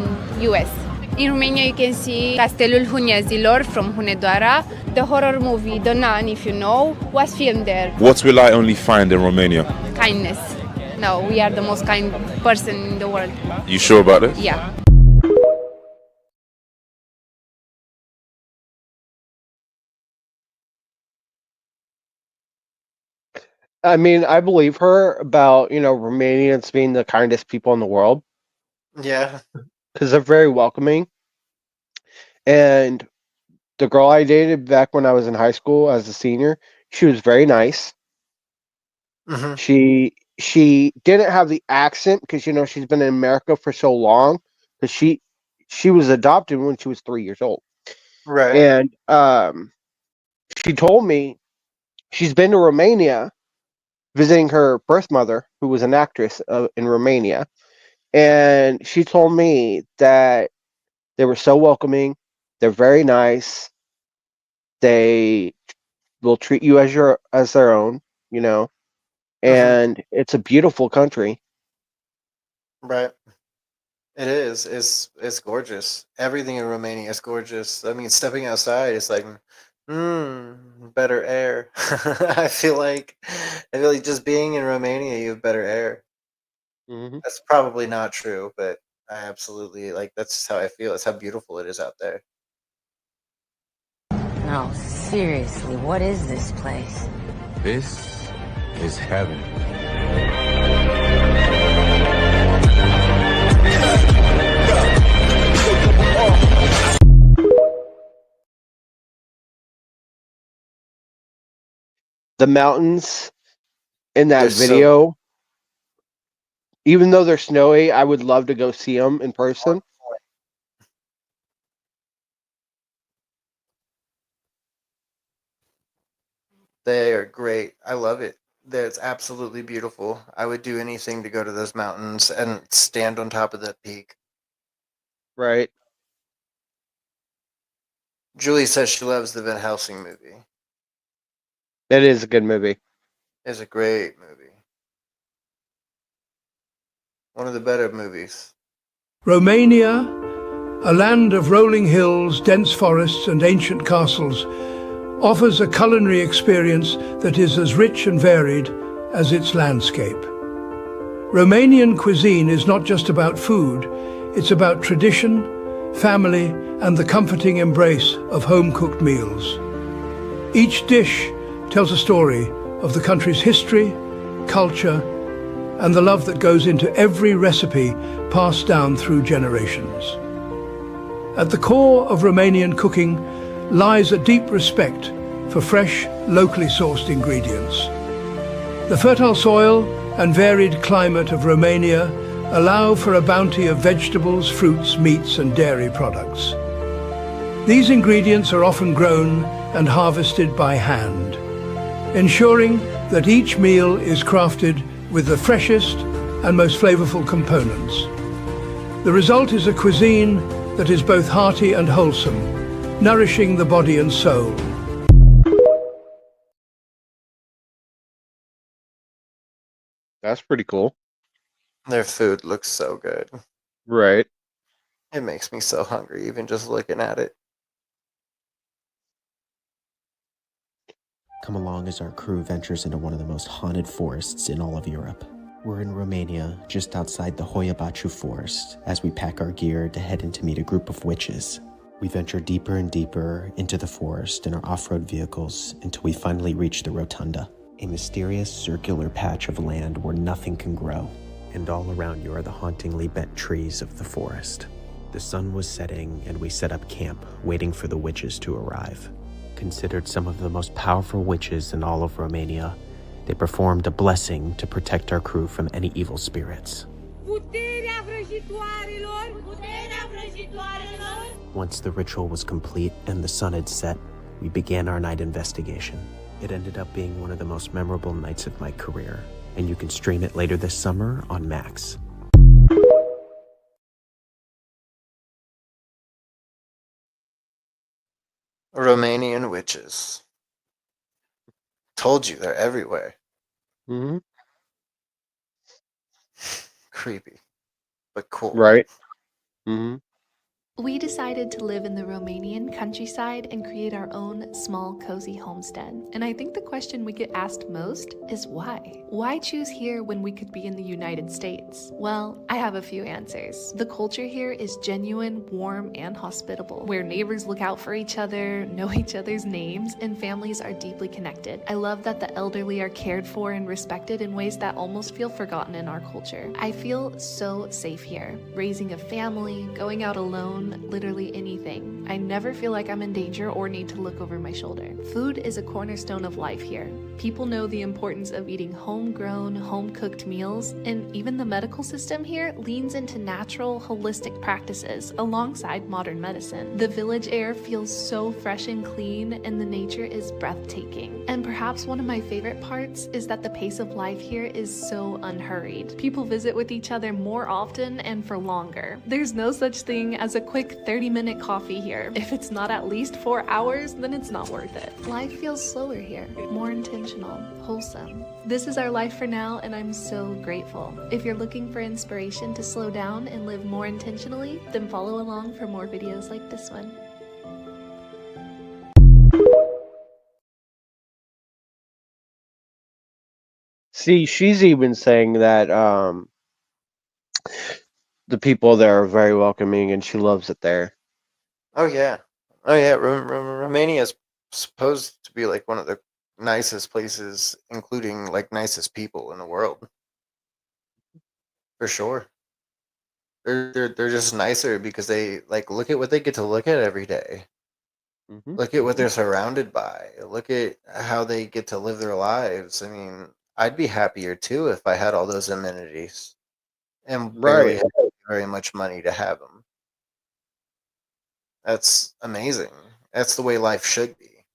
US. In Romania, you can see Castelul Hunezilor from Hunedoara. The horror movie The Nun, if you know, was filmed there. What will I only find in Romania? Kindness. No, we are the most kind person in the world. You sure about this? Yeah. I mean, I believe her about, Romanians being the kindest people in the world. Yeah. Because they're very welcoming. And the girl I dated back when I was in high school as a senior, she was very nice. Mm-hmm. she didn't have the accent because she's been in America for so long. Because she was adopted when she was 3 years old, Right. and she told me she's been to Romania visiting her birth mother, who was an actress in Romania, and she told me that they were so welcoming. They're very nice. They will treat you as their own, and it's a beautiful country. Right. It is. It's gorgeous. Everything in Romania is gorgeous. I mean, stepping outside is like, better air. I feel like just being in Romania, you have better air. Mm-hmm. That's probably not true, but I absolutely that's just how I feel. It's how beautiful it is out there. No, seriously, what is this place? This is heaven. The mountains in that They're so video, even though they're snowy, I would love to go see them in person. They are great. I love it. That's absolutely beautiful. I would do anything to go to those mountains and stand on top of that peak. Right. Julie says she loves the Van Helsing movie. It is a good movie. It's a great movie. One of the better movies. Romania, a land of rolling hills, dense forests and ancient castles, offers a culinary experience that is as rich and varied as its landscape. Romanian cuisine is not just about food, it's about tradition, family, and the comforting embrace of home-cooked meals. Each dish tells a story of the country's history, culture, and the love that goes into every recipe passed down through generations. At the core of Romanian cooking lies a deep respect for fresh, locally sourced ingredients. The fertile soil and varied climate of Romania allow for a bounty of vegetables, fruits, meats, and dairy products. These ingredients are often grown and harvested by hand, ensuring that each meal is crafted with the freshest and most flavorful components. The result is a cuisine that is both hearty and wholesome, nourishing the body and soul. That's pretty cool. Their food looks so good. Right. It makes me so hungry even just looking at it. Come along as our crew ventures into one of the most haunted forests in all of Europe. We're in Romania, just outside the Hoia Baciu forest, as we pack our gear to head in to meet a group of witches. We venture deeper and deeper into the forest in our off-road vehicles until we finally reach the rotunda, a mysterious circular patch of land where nothing can grow. And all around you are the hauntingly bent trees of the forest. The sun was setting and we set up camp, waiting for the witches to arrive. Considered some of the most powerful witches in all of Romania, they performed a blessing to protect our crew from any evil spirits. Once the ritual was complete and the sun had set, we began our night investigation. It ended up being one of the most memorable nights of my career, and you can stream it later this summer on Max. Romanian witches. Told you, they're everywhere. Mm-hmm. Creepy, but cool. Right. Mm-hmm. We decided to live in the Romanian countryside and create our own small, cozy homestead. And I think the question we get asked most is why? Why choose here when we could be in the United States? Well, I have a few answers. The culture here is genuine, warm, and hospitable, where neighbors look out for each other, know each other's names, and families are deeply connected. I love that the elderly are cared for and respected in ways that almost feel forgotten in our culture. I feel so safe here, raising a family, going out alone, own literally anything. I never feel like I'm in danger or need to look over my shoulder. Food is a cornerstone of life here. People know the importance of eating homegrown, home-cooked meals, and even the medical system here leans into natural, holistic practices alongside modern medicine. The village air feels so fresh and clean, and the nature is breathtaking. And perhaps one of my favorite parts is that the pace of life here is so unhurried. People visit with each other more often and for longer. There's no such thing as a quick 30-minute coffee here. If it's not at least 4 hours, then it's not worth it. Life feels slower here, more intentional, wholesome. This is our life for now, and I'm so grateful. If you're looking for inspiration to slow down and live more intentionally, then follow along for more videos like this one. See, she's even saying that the people there are very welcoming, and she loves it there. Oh yeah, Romania is supposed to be like one of the nicest places, including like nicest people in the world, for sure. They're just nicer because they like look at what they get to look at every day. Look at what they're surrounded by. Look at how they get to live their lives. I mean, I'd be happier too if I had all those amenities and barely Right. had very much money to have them. That's amazing. That's the way life should be.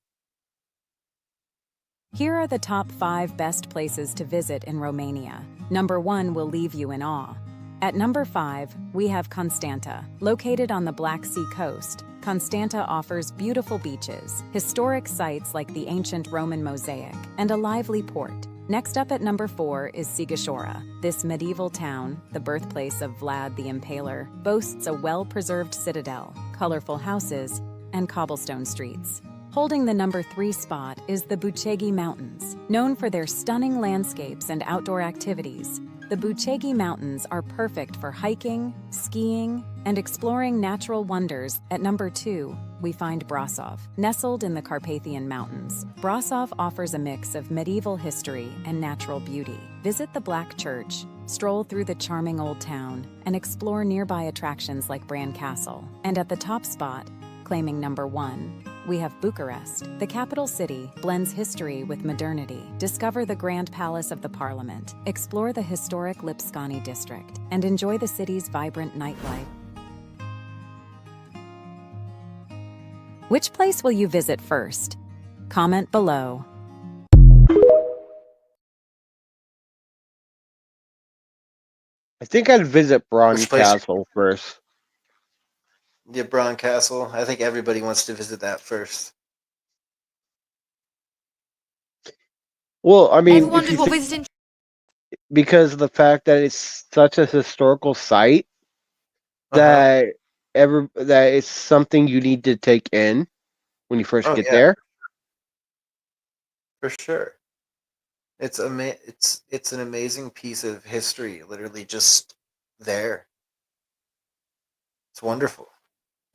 Here are the top 5 best places to visit in Romania. Number 1 will leave you in awe. At number 5, we have Constanta. Located on the Black Sea coast, Constanta offers beautiful beaches, historic sites like the ancient Roman mosaic, and a lively port. Next up at number 4 is Sighișoara. This medieval town, the birthplace of Vlad the Impaler, boasts a well-preserved citadel, colorful houses, and cobblestone streets. Holding the number 3 spot is the Bucegi Mountains. Known for their stunning landscapes and outdoor activities, the Bucegi Mountains are perfect for hiking, skiing, and exploring natural wonders. At number 2, we find Brasov. Nestled in the Carpathian Mountains, Brasov offers a mix of medieval history and natural beauty. Visit the Black Church, stroll through the charming old town, and explore nearby attractions like Bran Castle. And at the top spot, claiming number 1, we have Bucharest. The capital city blends history with modernity. Discover the Grand Palace of the Parliament, explore the historic Lipscani district, and enjoy the city's vibrant nightlife. Which place will you visit first? Comment below. I think I'd visit Bran Which place? Castle first. Yeah, Bran Castle. I think everybody wants to visit that first. Well, I mean, Ever wondered what visiting? because of the fact that it's such a historical site that that it's something you need to take in when you first get there. For sure. It's an amazing piece of history, literally just there. It's wonderful.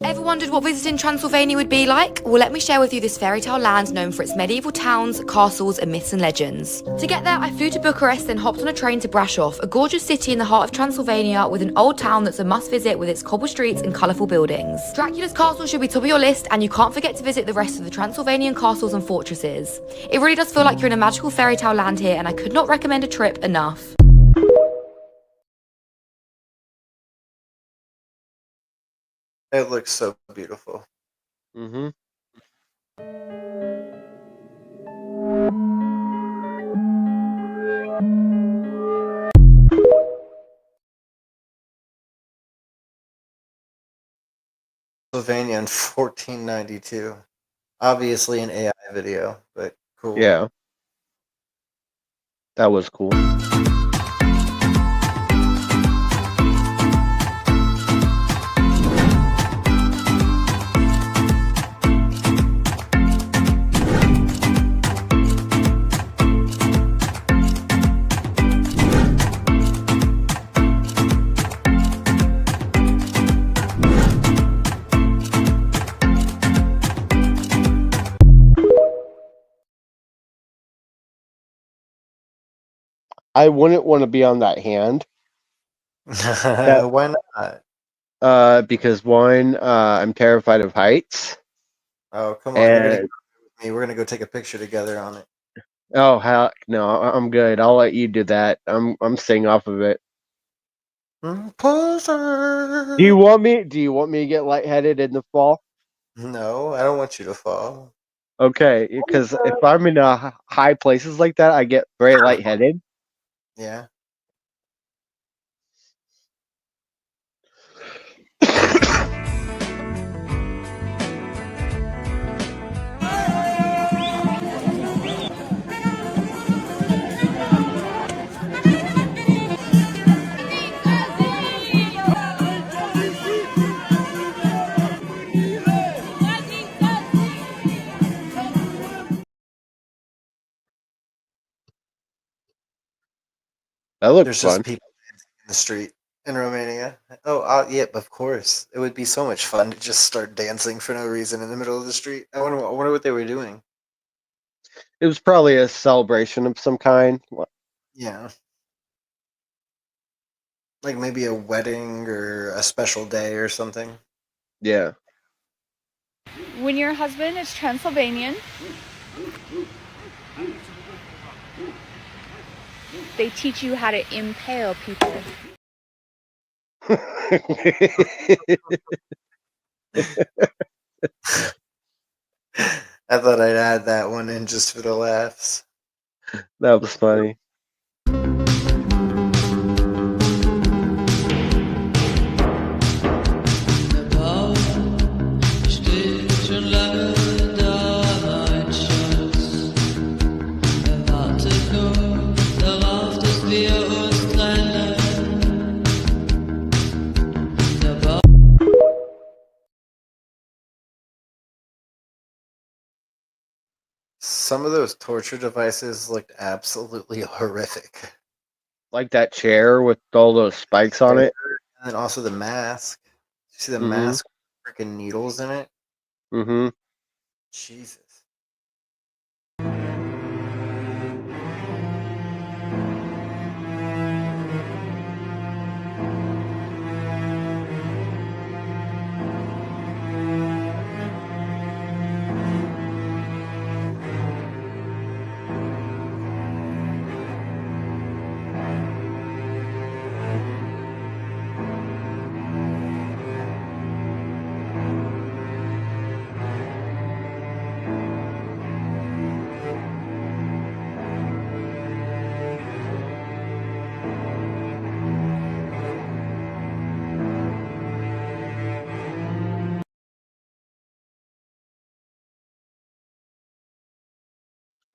Ever wondered what visiting Transylvania would be like? Well, let me share with you this fairy tale land known for its medieval towns, castles, and myths and legends. To get there, I flew to Bucharest, then hopped on a train to Brasov, a gorgeous city in the heart of Transylvania with an old town that's a must visit with its cobble streets and colourful buildings. Dracula's castle should be top of your list, and you can't forget to visit the rest of the Transylvanian castles and fortresses. It really does feel like you're in a magical fairy tale land here, and I could not recommend a trip enough. It looks so beautiful. Mm-hmm. Transylvania in 1492. Obviously an AI video, but cool. Yeah. That was cool. I wouldn't want to be on that hand. Why not? Because one, I'm terrified of heights. Oh, come on! You're gonna go And with me. We're gonna go take a picture together on it. oh hell no, I'm good. I'll let you do that. I'm staying off of it. Poser. Do you want me to get lightheaded in the fall? No, I don't want you to fall. Okay, because if I'm in high places like that, I get very lightheaded. Yeah. That looks There's just fun. people dancing in the street in Romania. Oh, yeah, of course. It would be so much fun to just start dancing for no reason in the middle of the street. I wonder what they were doing. It was probably a celebration of some kind. Yeah. Like maybe a wedding or a special day or something. Yeah. When your husband is Transylvanian, they teach you how to impale people. I thought I'd add that one in just for the laughs. That was funny. Some of those torture devices looked absolutely horrific. Like that chair with all those spikes on it. And then also the mask. You see the Mhm. mask with freaking needles in it? Mm-hmm. Jesus.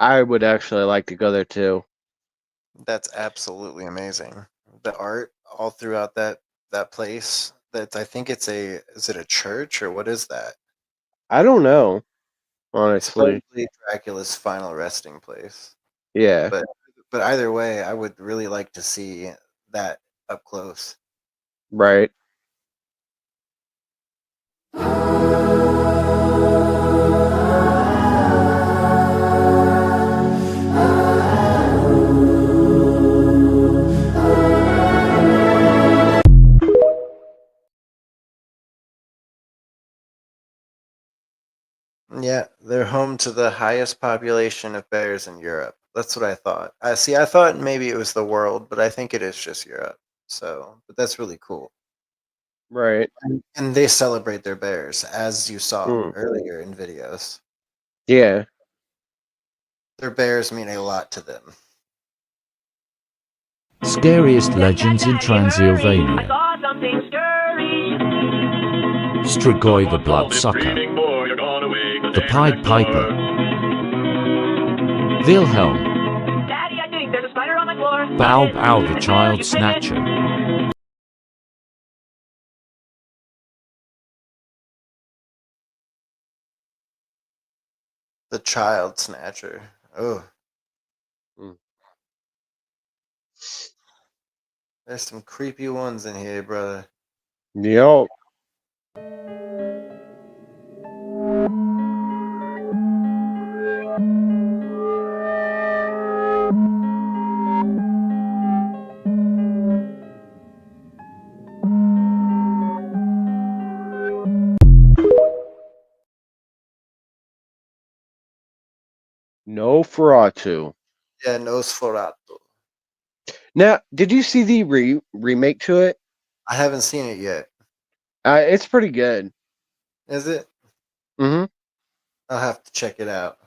I would actually like to go there too. That's absolutely amazing. The art all throughout that place. I think is it a church or what is that? I don't know, honestly. Supposedly Dracula's final resting place. Yeah. But either way, I would really like to see that up close. Right. Yeah, they're home to the highest population of bears in Europe. That's what I thought. I thought maybe it was the world, but I think it is just Europe. So, but that's really cool. Right. And they celebrate their bears, as you saw Mm. earlier in videos. Yeah. Their bears mean a lot to them. Scariest legends in Transylvania. Strigoi the Bloodsucker. The Pied Piper. Wilhelm. Daddy, I think there's a spider on my floor. Bao Bao the Child Snatcher. The Child Snatcher. Oh. There's some creepy ones in here, brother. Yep. Nosferatu. Yeah, Nosferatu. Now, did you see the remake to it? I haven't seen it yet. It's pretty good. Is it? Mm-hmm. I'll have to check it out.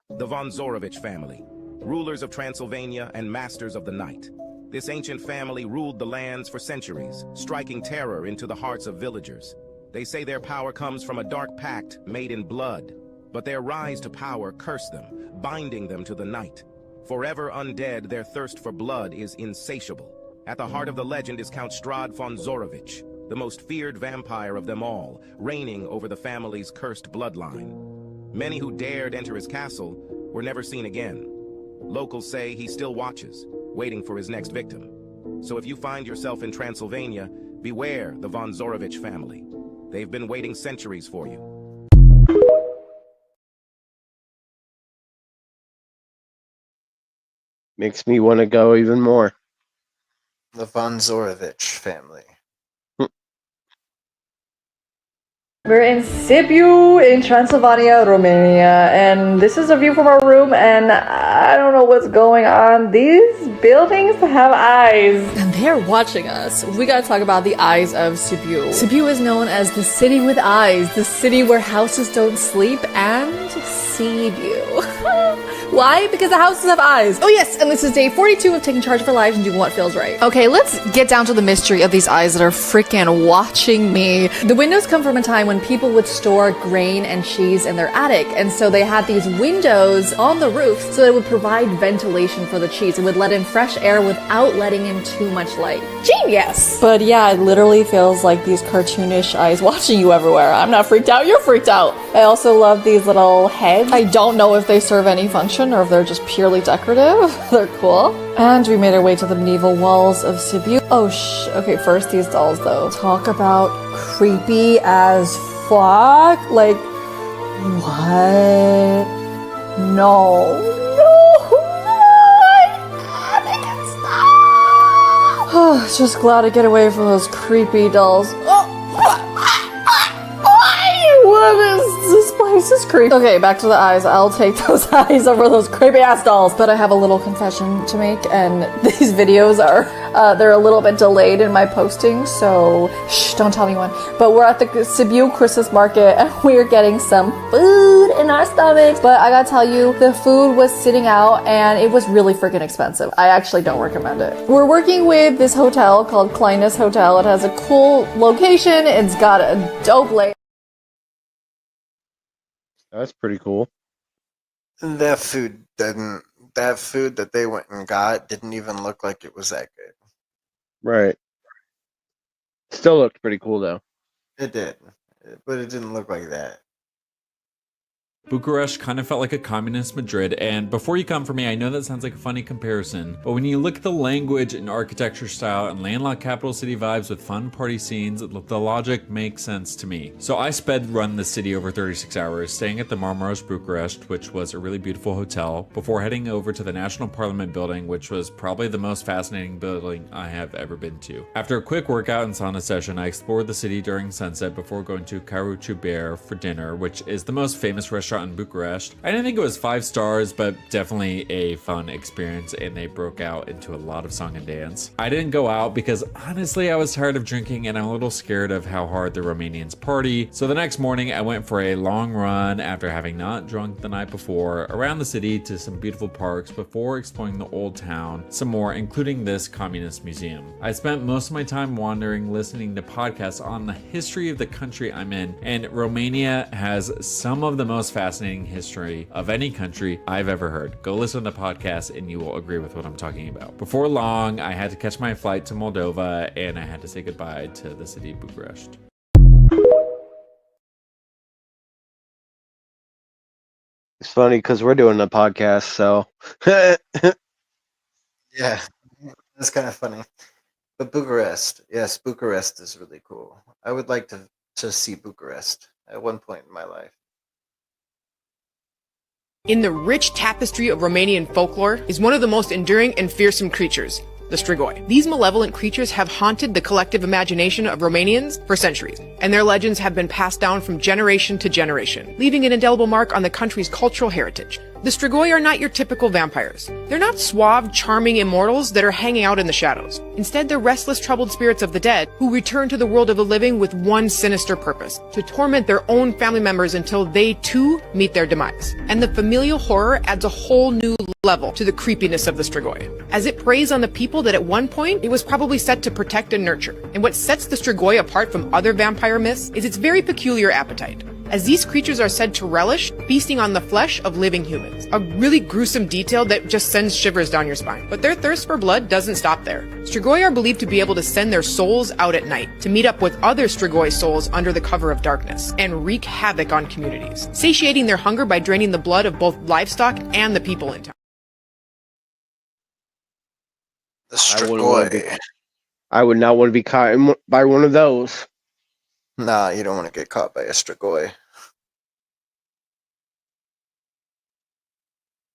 The von Zorowicz family, rulers of Transylvania and masters of the night. This ancient family ruled the lands for centuries, striking terror into the hearts of villagers. They say their power comes from a dark pact made in blood, but their rise to power cursed them, binding them to the night. Forever undead, their thirst for blood is insatiable. At the heart of the legend is Count Strahd von Zorowicz, the most feared vampire of them all, reigning over the family's cursed bloodline. Many who dared enter his castle were never seen again. Locals say he still watches, waiting for his next victim. So if you find yourself in Transylvania, beware the von Zorowicz family. They've been waiting centuries for you. Makes me want to go even more. The von Zorowicz family. We're in Sibiu in Transylvania, Romania, and this is a view from our room, and I don't know what's going on. These buildings have eyes. And they're watching us. We gotta talk about the eyes of Sibiu. Sibiu is known as the city with eyes, the city where houses don't sleep, and Sibiu. Why? Because the houses have eyes. Oh yes, and this is day 42 of taking charge of our lives and doing what feels right. Okay, let's get down to the mystery of these eyes that are freaking watching me. The windows come from a time when people would store grain and cheese in their attic, and so they had these windows on the roof so that it would provide ventilation for the cheese. It would let in fresh air without letting in too much light. Genius! But yeah, it literally feels like these cartoonish eyes watching you everywhere. I'm not freaked out, you're freaked out. I also love these little heads. I don't know if they serve any function or if they're just purely decorative. They're cool. And we made our way to the medieval walls of Sibiu. Oh okay, first these dolls though. Talk about creepy as fuck. Like, what? No. Just glad to get away from those creepy dolls. What is this place is creepy. Okay, back to the eyes. I'll take those eyes over those creepy ass dolls. But I have a little confession to make, and these videos are they're a little bit delayed in my posting, so shh, don't tell anyone. But we're at the Sibiu Christmas market and we're getting some food in our stomachs. But I gotta tell you, the food was sitting out and it was really freaking expensive. I actually don't recommend it. We're working with this hotel called Kleinus Hotel. It has a cool location. It's got a dope layout. That's pretty cool. That food that they went and got didn't even look like it was that good. Right. Still looked pretty cool though. It did, but it didn't look like that. Bucharest kind of felt like a communist Madrid, and before you come for me, I know that sounds like a funny comparison, but when you look at the language and architecture style and landlocked capital city vibes with fun party scenes, the logic makes sense to me. So I sped run the city over 36 hours, staying at the Marmaros Bucharest, which was a really beautiful hotel, before heading over to the National Parliament building, which was probably the most fascinating building I have ever been to. After a quick workout and sauna session, I explored the city during sunset before going to Caruciu Bear for dinner, which is the most famous restaurant in Bucharest. I didn't think it was 5 stars, but definitely a fun experience, and they broke out into a lot of song and dance. I didn't go out because honestly I was tired of drinking and I'm a little scared of how hard the Romanians party, so the next morning I went for a long run after having not drunk the night before around the city to some beautiful parks before exploring the old town some more, including this communist museum. I spent most of my time wandering, listening to podcasts on the history of the country I'm in, and Romania has some of the most fascinating history of any country I've ever heard. Go listen to the podcast and you will agree with what I'm talking about. Before long, I had to catch my flight to Moldova and I had to say goodbye to the city of Bucharest. It's funny because we're doing a podcast, so yeah, that's kind of funny. But Bucharest, yes, Bucharest is really cool. I would like to see Bucharest at one point in my life. In the rich tapestry of Romanian folklore is one of the most enduring and fearsome creatures, the Strigoi. These malevolent creatures have haunted the collective imagination of Romanians for centuries, and their legends have been passed down from generation to generation, leaving an indelible mark on the country's cultural heritage. The Strigoi are not your typical vampires. They're not suave, charming immortals that are hanging out in the shadows. Instead, they're restless, troubled spirits of the dead who return to the world of the living with one sinister purpose: to torment their own family members until they too meet their demise. And the familial horror adds a whole new level to the creepiness of the Strigoi, as it preys on the people that at one point it was probably set to protect and nurture. And what sets the Strigoi apart from other vampire myths is its very peculiar appetite, as these creatures are said to relish feasting on the flesh of living humans. A really gruesome detail that just sends shivers down your spine. But their thirst for blood doesn't stop there. Strigoi are believed to be able to send their souls out at night to meet up with other Strigoi souls under the cover of darkness and wreak havoc on communities, satiating their hunger by draining the blood of both livestock and the people in town. The Strigoi. I would not want to be caught by one of those. Nah, you don't want to get caught by a Strigoi.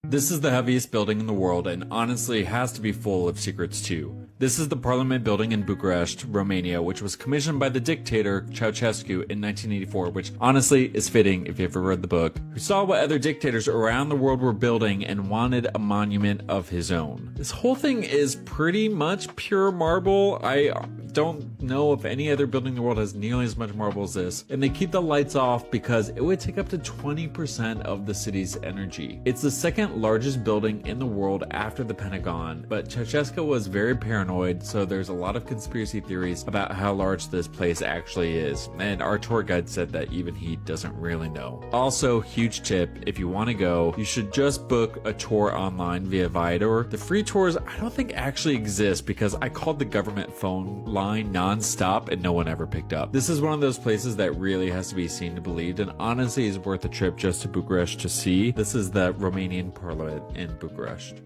This is the heaviest building in the world and honestly has to be full of secrets too. This is the Parliament building in Bucharest, Romania, which was commissioned by the dictator Ceausescu in 1984, which honestly is fitting if you ever read the book, who saw what other dictators around the world were building and wanted a monument of his own. This whole thing is pretty much pure marble. I don't know if any other building in the world has nearly as much marble as this, and they keep the lights off because it would take up to 20% of the city's energy. It's the second largest building in the world after the Pentagon, but Ceausescu was very paranoid, so there's a lot of conspiracy theories about how large this place actually is, and our tour guide said that even he doesn't really know. Also, huge tip, if you want to go, you should just book a tour online via Viator. The free tours I don't think actually exist because I called the government phone line non-stop and no one ever picked up. This is one of those places that really has to be seen to believed, and honestly is worth a trip just to Bucharest to see. This is the Romanian Parliament in Bucharest.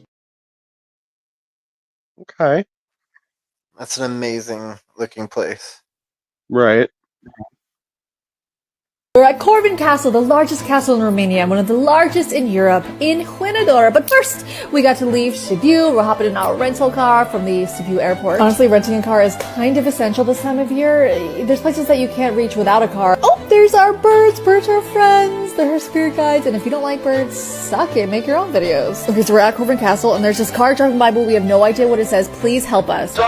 Okay. That's an amazing looking place. Right. We're at Corvin Castle, the largest castle in Romania, one of the largest in Europe, in Hunedoara. But first, we got to leave Sibiu. We're hopping in our rental car from the Sibiu airport. Honestly, renting a car is kind of essential this time of year. There's places that you can't reach without a car. Oh, there's our birds. Birds are friends. They're our spirit guides. And if you don't like birds, suck it. Make your own videos. Okay, so we're at Corvin Castle, and there's this car driving by, but we have no idea what it says. Please help us. No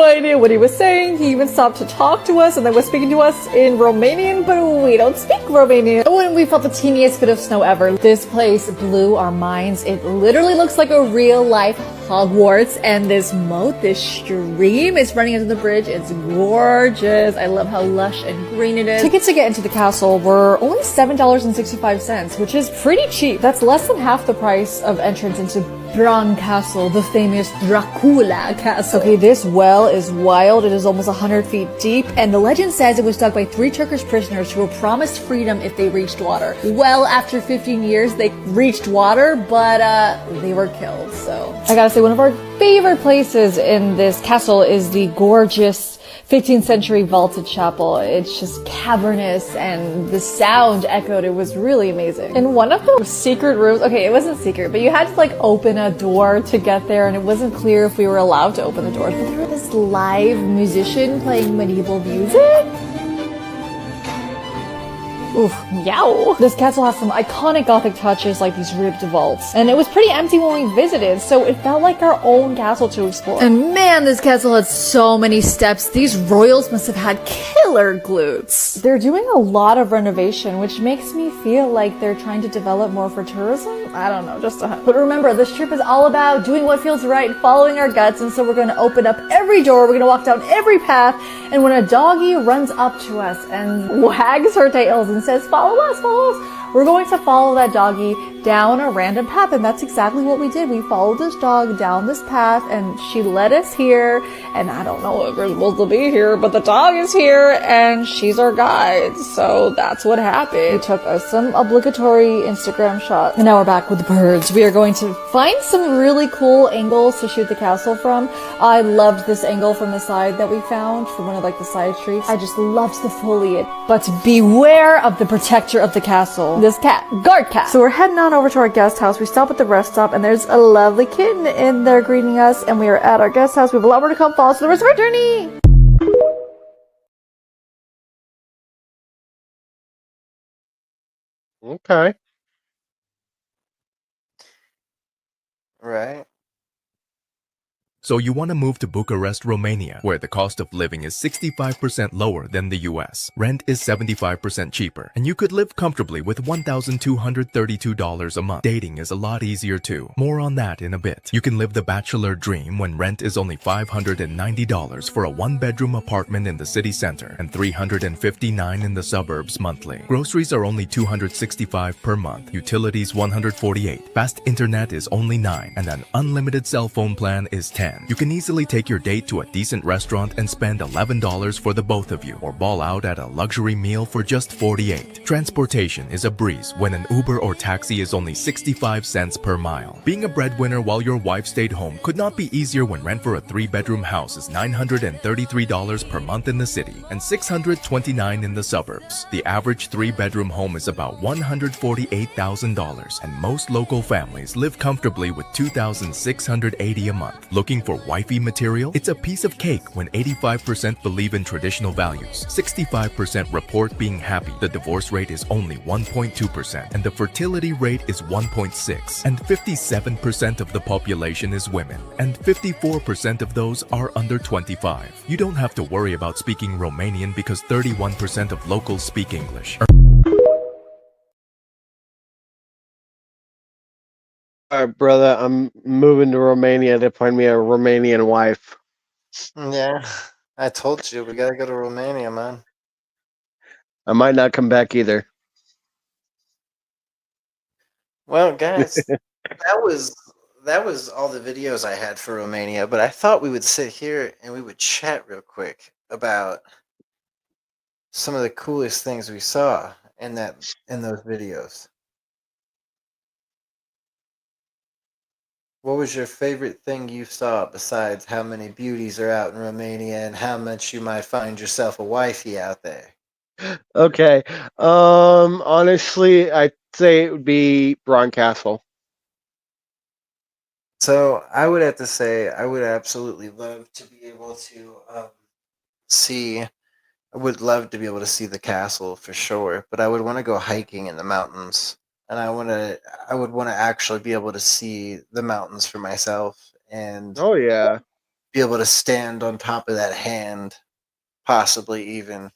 idea what he was saying. He even stopped to talk to us and then was speaking to us in Romanian, but we don't speak Romanian. Oh, and we felt the teeniest bit of snow ever. This place blew our minds. It literally looks like a real-life Hogwarts, and this moat, this stream is running into the bridge. It's gorgeous. I love how lush and green it is. Tickets to get into the castle were only $7.65, which is pretty cheap. That's less than half the price of entrance into Bran Castle, the famous Dracula castle. Okay, this well is wild. It is almost 100 feet deep, and the legend says it was dug by 3 Turkish prisoners who were promised freedom if they reached water. Well, after 15 years, they reached water, but they were killed, so. I gotta say, one of our favorite places in this castle is the gorgeous 15th century vaulted chapel. It's just cavernous and the sound echoed. It was really amazing. In one of the secret rooms, okay, it wasn't secret, but you had to like open a door to get there, and it wasn't clear if we were allowed to open the doors. But there was this live musician playing medieval music. Oof, meow. This castle has some iconic Gothic touches like these ribbed vaults. And it was pretty empty when we visited, so it felt like our own castle to explore. And man, this castle had so many steps. These royals must have had killer glutes. They're doing a lot of renovation, which makes me feel like they're trying to develop more for tourism. I don't know, just a hunch. But remember, this trip is all about doing what feels right, following our guts, and so we're going to open up every door, we're going to walk down every path, and when a doggy runs up to us and wags her tails and says, follow us, we're going to follow that doggy down a random path, and that's exactly what we did. We followed this dog down this path, and she led us here, and I don't know if we're supposed to be here, but the dog is here, and she's our guide, so that's what happened. We took us some obligatory Instagram shots, and now we're back with the birds. We are going to find some really cool angles to shoot the castle from. I loved this angle from the side that we found from one of like the side streets. I just loved the foliage. But beware of the protector of the castle. This cat, guard cat. So we're heading on over to our guest house. We stop at the rest stop and there's a lovely kitten in there greeting us, and we are at our guest house. We have a lot more to come. Follow us for the rest of our journey. Okay. Right. So you want to move to Bucharest, Romania, where the cost of living is 65% lower than the US. Rent is 75% cheaper, and you could live comfortably with $1,232 a month. Dating is a lot easier too. More on that in a bit. You can live the bachelor dream when rent is only $590 for a one-bedroom apartment in the city center and $359 in the suburbs monthly. Groceries are only $265 per month. Utilities $148. Fast internet is only $9, and an unlimited cell phone plan is $10. You can easily take your date to a decent restaurant and spend $11 for the both of you, or ball out at a luxury meal for just $48. Transportation is a breeze when an Uber or taxi is only 65 cents per mile. Being a breadwinner while your wife stayed home could not be easier when rent for a 3-bedroom house is $933 per month in the city and $629 in the suburbs. The average 3-bedroom home is about $148,000, and most local families live comfortably with $2,680 a month. Looking for wifey material? It's a piece of cake when 85% believe in traditional values, 65% report being happy, the divorce rate is only 1.2%, and the fertility rate is 1.6, and 57% of the population is women, and 54% of those are under 25. You don't have to worry about speaking Romanian because 31% of locals speak English. All right, brother, I'm moving to Romania to find me a Romanian wife. Yeah, I told you we gotta go to Romania, man. I might not come back either. Well, guys, that was all the videos I had for Romania, but I thought we would sit here and we would chat real quick about some of the coolest things we saw in those videos. What was your favorite thing you saw besides how many beauties are out in Romania and how much you might find yourself a wifey out there? Okay. Honestly, I'd say it would be Braun Castle. So I would have to say I would absolutely love to be able to see. I would love to be able to see the castle for sure, but I would want to go hiking in the mountains, and I would want to actually be able to see the mountains for myself and Oh yeah, be able to stand on top of that hand, possibly even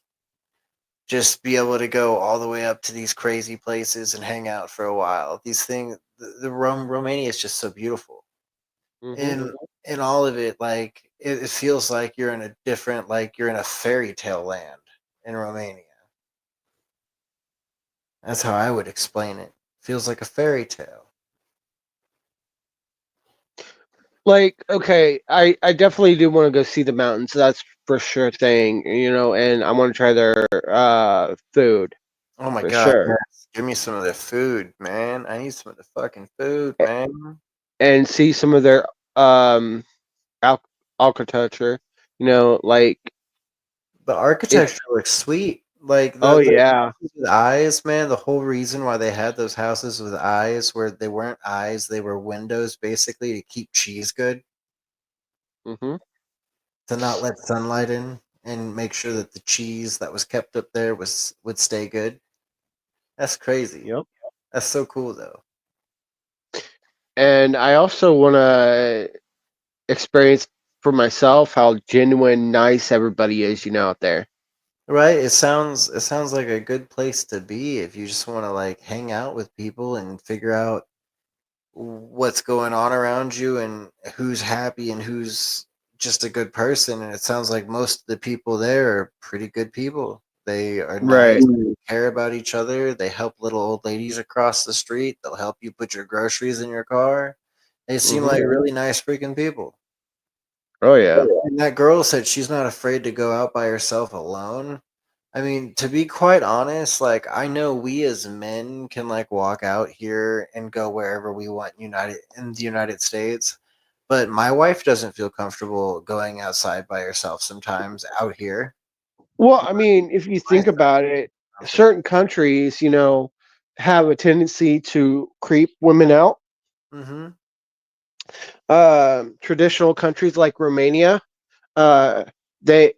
just be able to go all the way up to these crazy places and hang out for a while. These things, Romania is just so beautiful. In all of it, like it feels like you're in a different, like you're in a fairy tale land in Romania. That's how I would explain it. Feels like a fairy tale. like okay, I definitely do want to go see the mountains. That's for sure thing, and I want to try their food. Oh my For god, sure. yes. Give me some of the food, man. I need some of the fucking food, man. And see some of their architecture. Like The architecture looks sweet. Like oh the yeah. houses with eyes, man. The whole reason why they had those houses with eyes, where they weren't eyes, they were windows, basically to keep cheese good, Mm-hmm. to not let sunlight in, and make sure that the cheese that was kept up there would stay good. That's crazy. Yep. That's so cool, though. And I also want to experience for myself how genuine, nice everybody is, out there. Right? It sounds like a good place to be if you just want to like hang out with people and figure out what's going on around you and who's happy and who's just a good person. And it sounds like most of the people there are pretty good people. They are Right. nice, they care about each other, they help little old ladies across the street, they'll help you put your groceries in your car. They seem like really nice freaking people. Oh yeah. And that girl said she's not afraid to go out by herself alone. I mean, to be quite honest, like I know we as men can like walk out here and go wherever we want United in the United States, but my wife doesn't feel comfortable going outside by herself sometimes out here. Well, I mean, if you think about it, certain countries, have a tendency to creep women out. Mhm. Traditional countries like Romania, they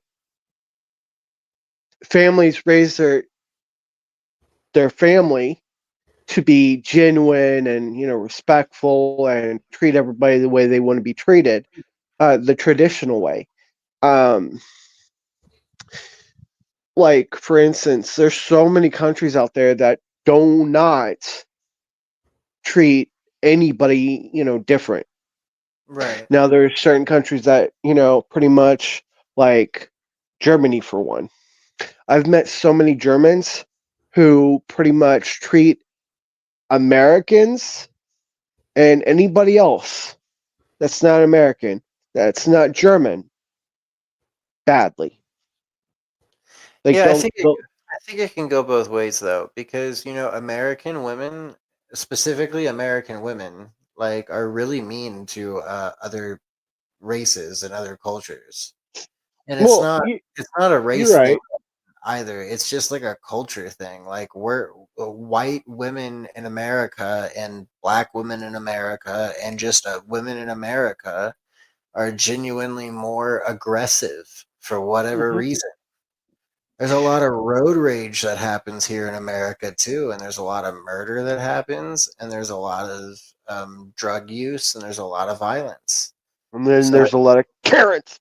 families raise their family to be genuine and respectful and treat everybody the way they want to be treated, the traditional way. Um, like for instance, there's so many countries out there that do not treat anybody different. Right. Now there's certain countries that pretty much, like Germany for one. I've met so many Germans who pretty much treat Americans and anybody else that's not American, that's not German, badly. Like Yeah, don't, I think it can go both ways though, because American women, specifically American women, like are really mean to other races and other cultures. And well, it's not a you're race thing right. either. It's just like a culture thing. Like we're white women in America and black women in America and just women in America are genuinely more aggressive for whatever Mhm. reason. There's a lot of road rage that happens here in America too, and there's a lot of murder that happens, and there's a lot of drug use, and there's a lot of violence. And then So there's a lot of carrots.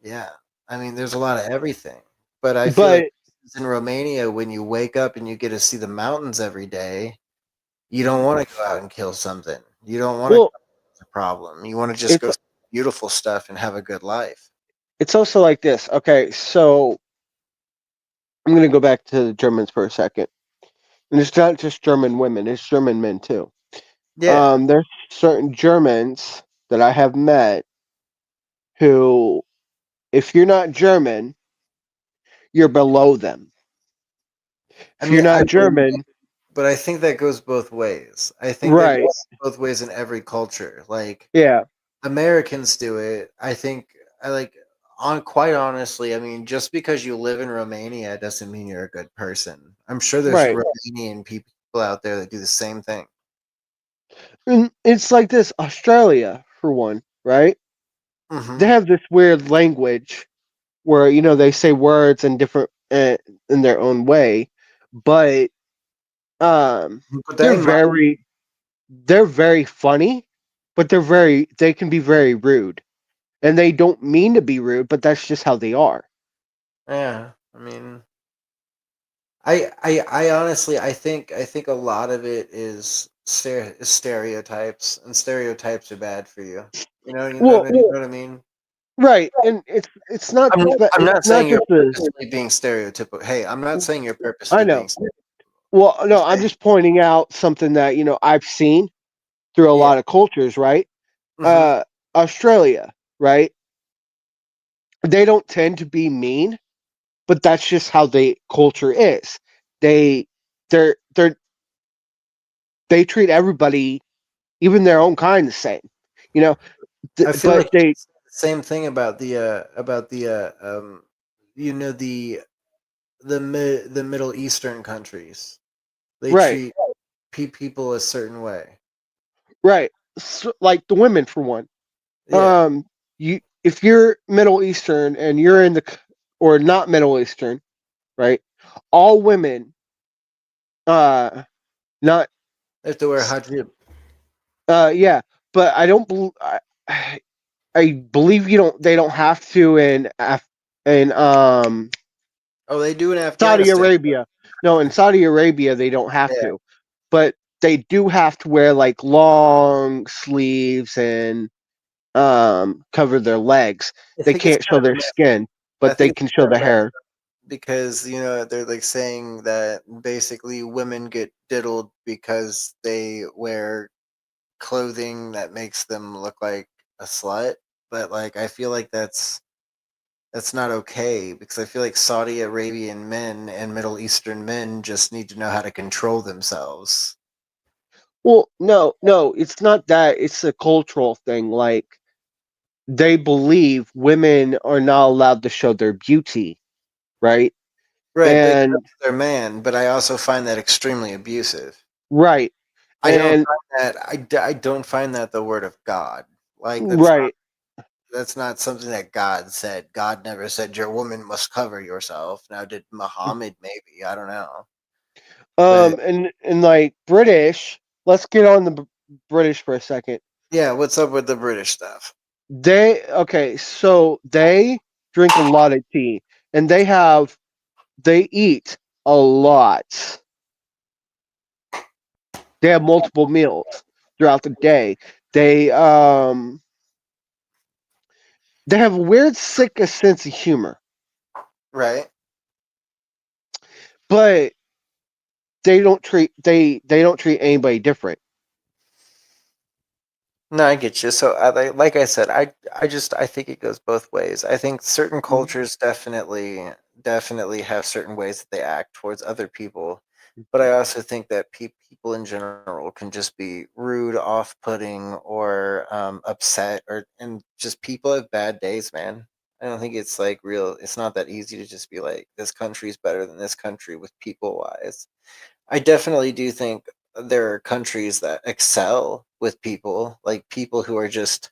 yeah, I mean, there's a lot of everything. But I feel like But in Romania, when you wake up and you get to see the mountains every day, you don't want to go out and kill something. You don't want to well, a problem. You want to just it's go see beautiful stuff and have a good life. it's also like this. Okay, so I'm going to go back to the Germans for a second. And it's not just German women, it's German men too. Yeah. There's certain Germans that I have met who, if you're not German, you're below them. I If you're mean, not German, but I think that goes both ways. I think that right? goes both ways in every culture. Like Yeah, Americans do it. I think I like on quite honestly, I mean, just because you live in Romania doesn't mean you're a good person. I'm sure there's right. Romanian people out there that do the same thing. And it's like this. Australia, for one, right? They Mhm. have this weird language where they say words in different in their own way, but Put that they're in mind. very funny, but they can be very rude, and they don't mean to be rude, but that's just how they are. Yeah. I mean, I honestly I think a lot of it is stereotypes, and stereotypes are bad for you. Well, You know what I mean? right, and it's not I'm just that. I'm It's not not saying you're just the. purposely being stereotypical. Hey, I'm not saying you're I purposely being know. stereotypical. Well, no, Just I'm saying, just pointing out something that I've seen through a yeah. lot of cultures, right? Mhm. Australia, right? They don't tend to be mean, but that's just how the culture is. They they're they treat everybody, even their own kind, the same. You know, I feel but like they it's the same thing about the the Middle Eastern countries. They right, treat people a certain way. right. So, like the women for one. Yeah. You if you're Middle Eastern and you're in or not Middle Eastern, right? All women, not They have to wear hijab. yeah, but I believe they don't have to in Oh, they do in Saudi Afghanistan. Arabia. No, in Saudi Arabia they don't have Yeah. to, but they do have to wear like long sleeves and cover their legs. I They think it's can't show kind of their skin, I but they think it's can show kind their of messed hair. because they're like saying that basically women get diddled because they wear clothing that makes them look like a slut. But like I feel like that's not okay, because I feel like Saudi Arabian men and Middle Eastern men just need to know how to control themselves. Well, no, it's not that. It's a cultural thing. Like they believe women are not allowed to show their beauty, right? Right, but And that's their man. But I also find that extremely abusive. right, I don't and find that. I don't find that the word of God. Like right. that's not something that God said. God never said your woman must cover yourself. Now, did Muhammad? Maybe, I don't know. But And like British. Let's get on the British for a second. yeah, what's up with the British stuff? So they drink a lot of tea, and they eat a lot. They have multiple meals throughout the day. They um they have a weird sick sense of humor, Right. but they don't treat anybody different. No, I get you. So, like I said, I think it goes both ways. I think certain cultures definitely have certain ways that they act towards other people, but I also think that people in general can just be rude, off-putting, or upset, and just people have bad days, man. I don't think it's like real. It's not that easy to just be like this country's better than this country with people wise. I definitely do think there are countries that excel with people, like people who are just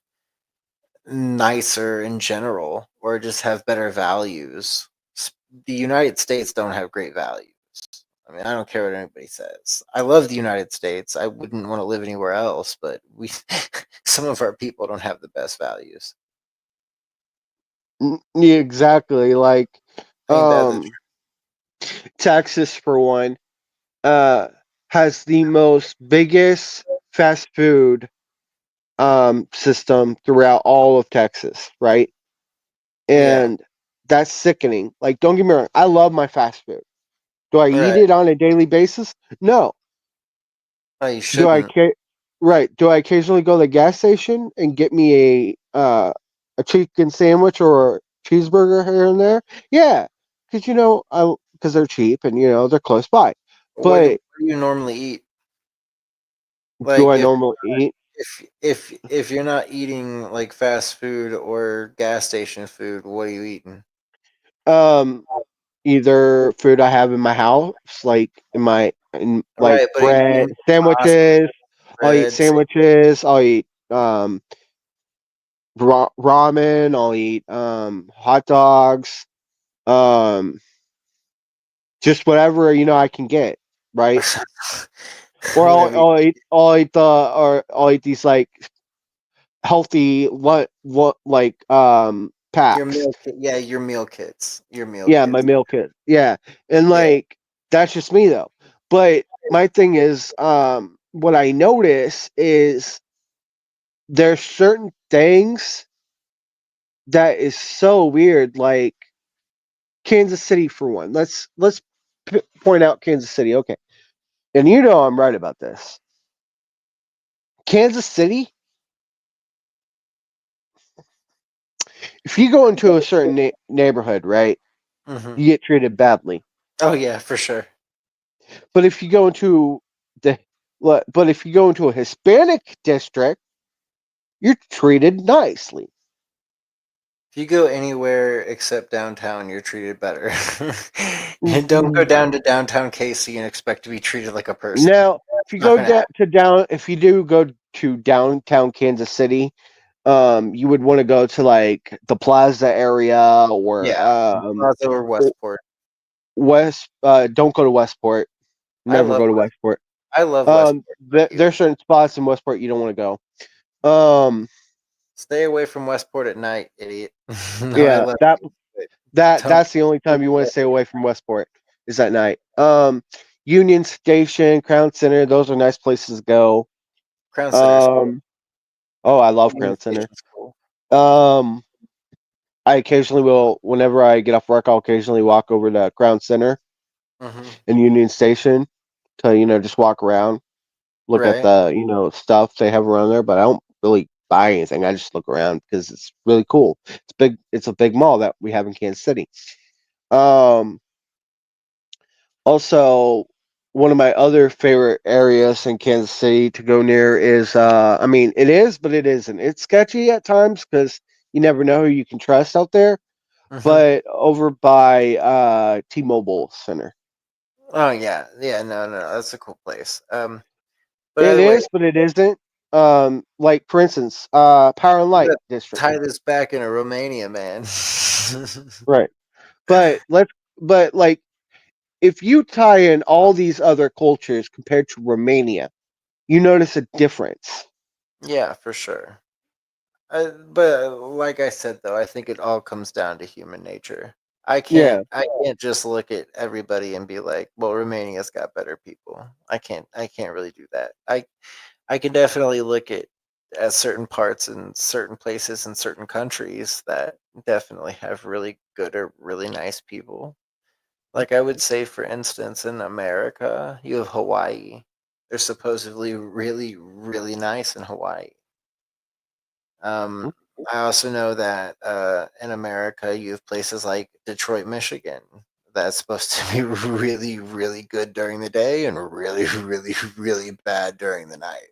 nicer in general or just have better values. The United States don't have great values. I mean, I don't care what anybody says. I love the United States. I wouldn't want to live anywhere else, but we some of our people don't have the best values. Yeah, exactly. Like Ain't that the um Texas for one uh has the most biggest fast food system throughout all of Texas, right? Yeah. And that's sickening. Like, don't get me wrong, I love my fast food. Do I eat Right. it on a daily basis? No. No, you Do I shouldn't. right? Do I occasionally go to the gas station and get me a chicken sandwich or a cheeseburger here and there? Yeah, because because they're cheap and they're close by. But What do you normally eat? do Like I normally eat? if you're not eating like fast food or gas station food, what are you eating? Um, Either food I have in my house, like like Right, but are you bread, eating pasta, sandwiches. I'll eat bread? sandwiches. I'll eat ramen. I'll eat hot dogs. Um, just whatever I can get, right? Or I'll, Whatever. I'll eat or I'll eat these like healthy what like Your packs. meal kit, yeah, your meal kits, your meal Yeah, my kits. meal kit. Yeah. And Yeah, like that's just me though. But my thing is what I notice is there's certain things that is so weird, like Kansas City for one. Let's point out Kansas City. Okay. And I'm right about this. Kansas City, if you go into a certain neighborhood, right, hmm you get treated badly. Oh yeah, for sure. But if you go into a Hispanic district, you're treated nicely. If you go anywhere except downtown, you're treated better. And don't go down to downtown KC and expect to be treated like a person. Now, if you It's not go gonna happen. if you do go to downtown Kansas City, you would want to go to like the Plaza area or Yeah, Plaza or Westport. West. Don't go to Westport. I Never love go to Westport. I love Westport. There's certain spots in Westport you don't want to go. Stay away from Westport at night, idiot. No, I Yeah, love that you, but don't. that's the only time you want to stay away from Westport is at night. Union Station, Crown Center, those are nice places to go. Crown Center's cool. Um, oh, I love Union Crown Center. Station's cool. Um, I occasionally will, whenever I get off work, I'll occasionally walk over to Crown Center Mm-hmm. and Union Station to, just walk around, look at Right. the, stuff they have around there, but I don't really buy anything. I just look around because it's really cool. It's big. It's a big mall that we have in Kansas City. Um, Also, one of my other favorite areas in Kansas City to go near is, I mean, it is, but it isn't. It's sketchy at times because you never know who you can trust out there. Mm-hmm. But over by T-Mobile Center, Oh yeah, yeah. No, that's a cool place. But it anyway, is, but it isn't. Like for instance, Power and we Light gotta District, tie this back into Romania, man. right? But like, if you tie in all these other cultures compared to Romania, you notice a difference. Yeah, for sure. But like I said, though, I think it all comes down to human nature. Yeah. I can't just look at everybody and be like, "Well, Romania's got better people." I can't really do that. I can definitely look at certain parts and certain places and certain countries that definitely have really good or really nice people. Like I would say, for instance, in America, you have Hawaii. They're supposedly really, really nice in Hawaii. Um, I also know that in America, you have places like Detroit, Michigan, that's supposed to be really, really good during the day and really, really, really bad during the night.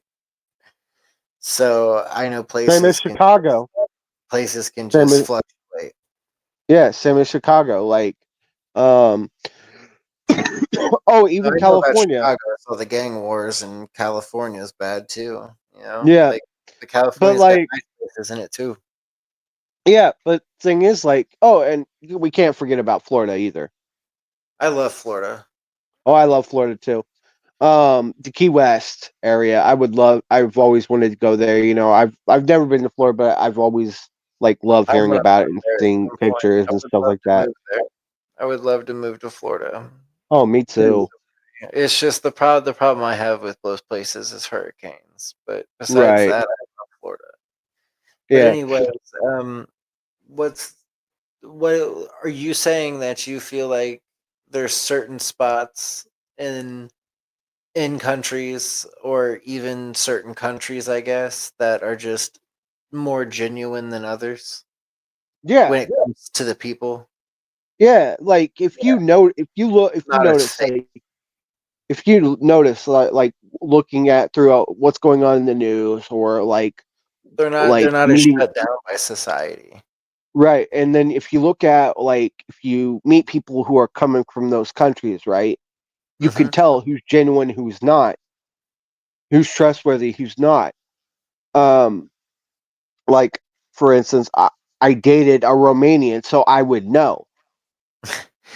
So I know Same as Chicago. places can Same just as fluctuate. Yeah, same as Chicago. Like, um, oh, I even know about California. Chicago, so the gang wars in California is bad too. You know, Yeah, like the but California's got like, nice places in it too. yeah, but thing is, like, oh, and we can't forget about Florida either. I love Florida. Oh, I love Florida too. The Key West area, I've always wanted to go there. I've never been to Florida, but I've always like loved I'd hearing love to about go it and there at seeing some point. pictures I and would stuff love like to that. move there. I would love to move to Florida. Oh, me too. It's just the problem I have with most places is hurricanes. But besides Right. that, I love Florida. But Yeah. anyways, what's what are you saying that you feel like there's certain spots in countries or even certain countries, I guess, that are just more genuine than others Yeah. when it comes to the people? Yeah. Like if you know, if you Not as notice, fake. like if you notice, like looking at throughout what's going on in the news or They're like not as meeting shut down by society. right, and then if you look at like if you meet people who are coming from those countries, right, you can Mhm. tell who's genuine, who's not, who's trustworthy, who's not. Um, like for instance, I dated a Romanian, so I would know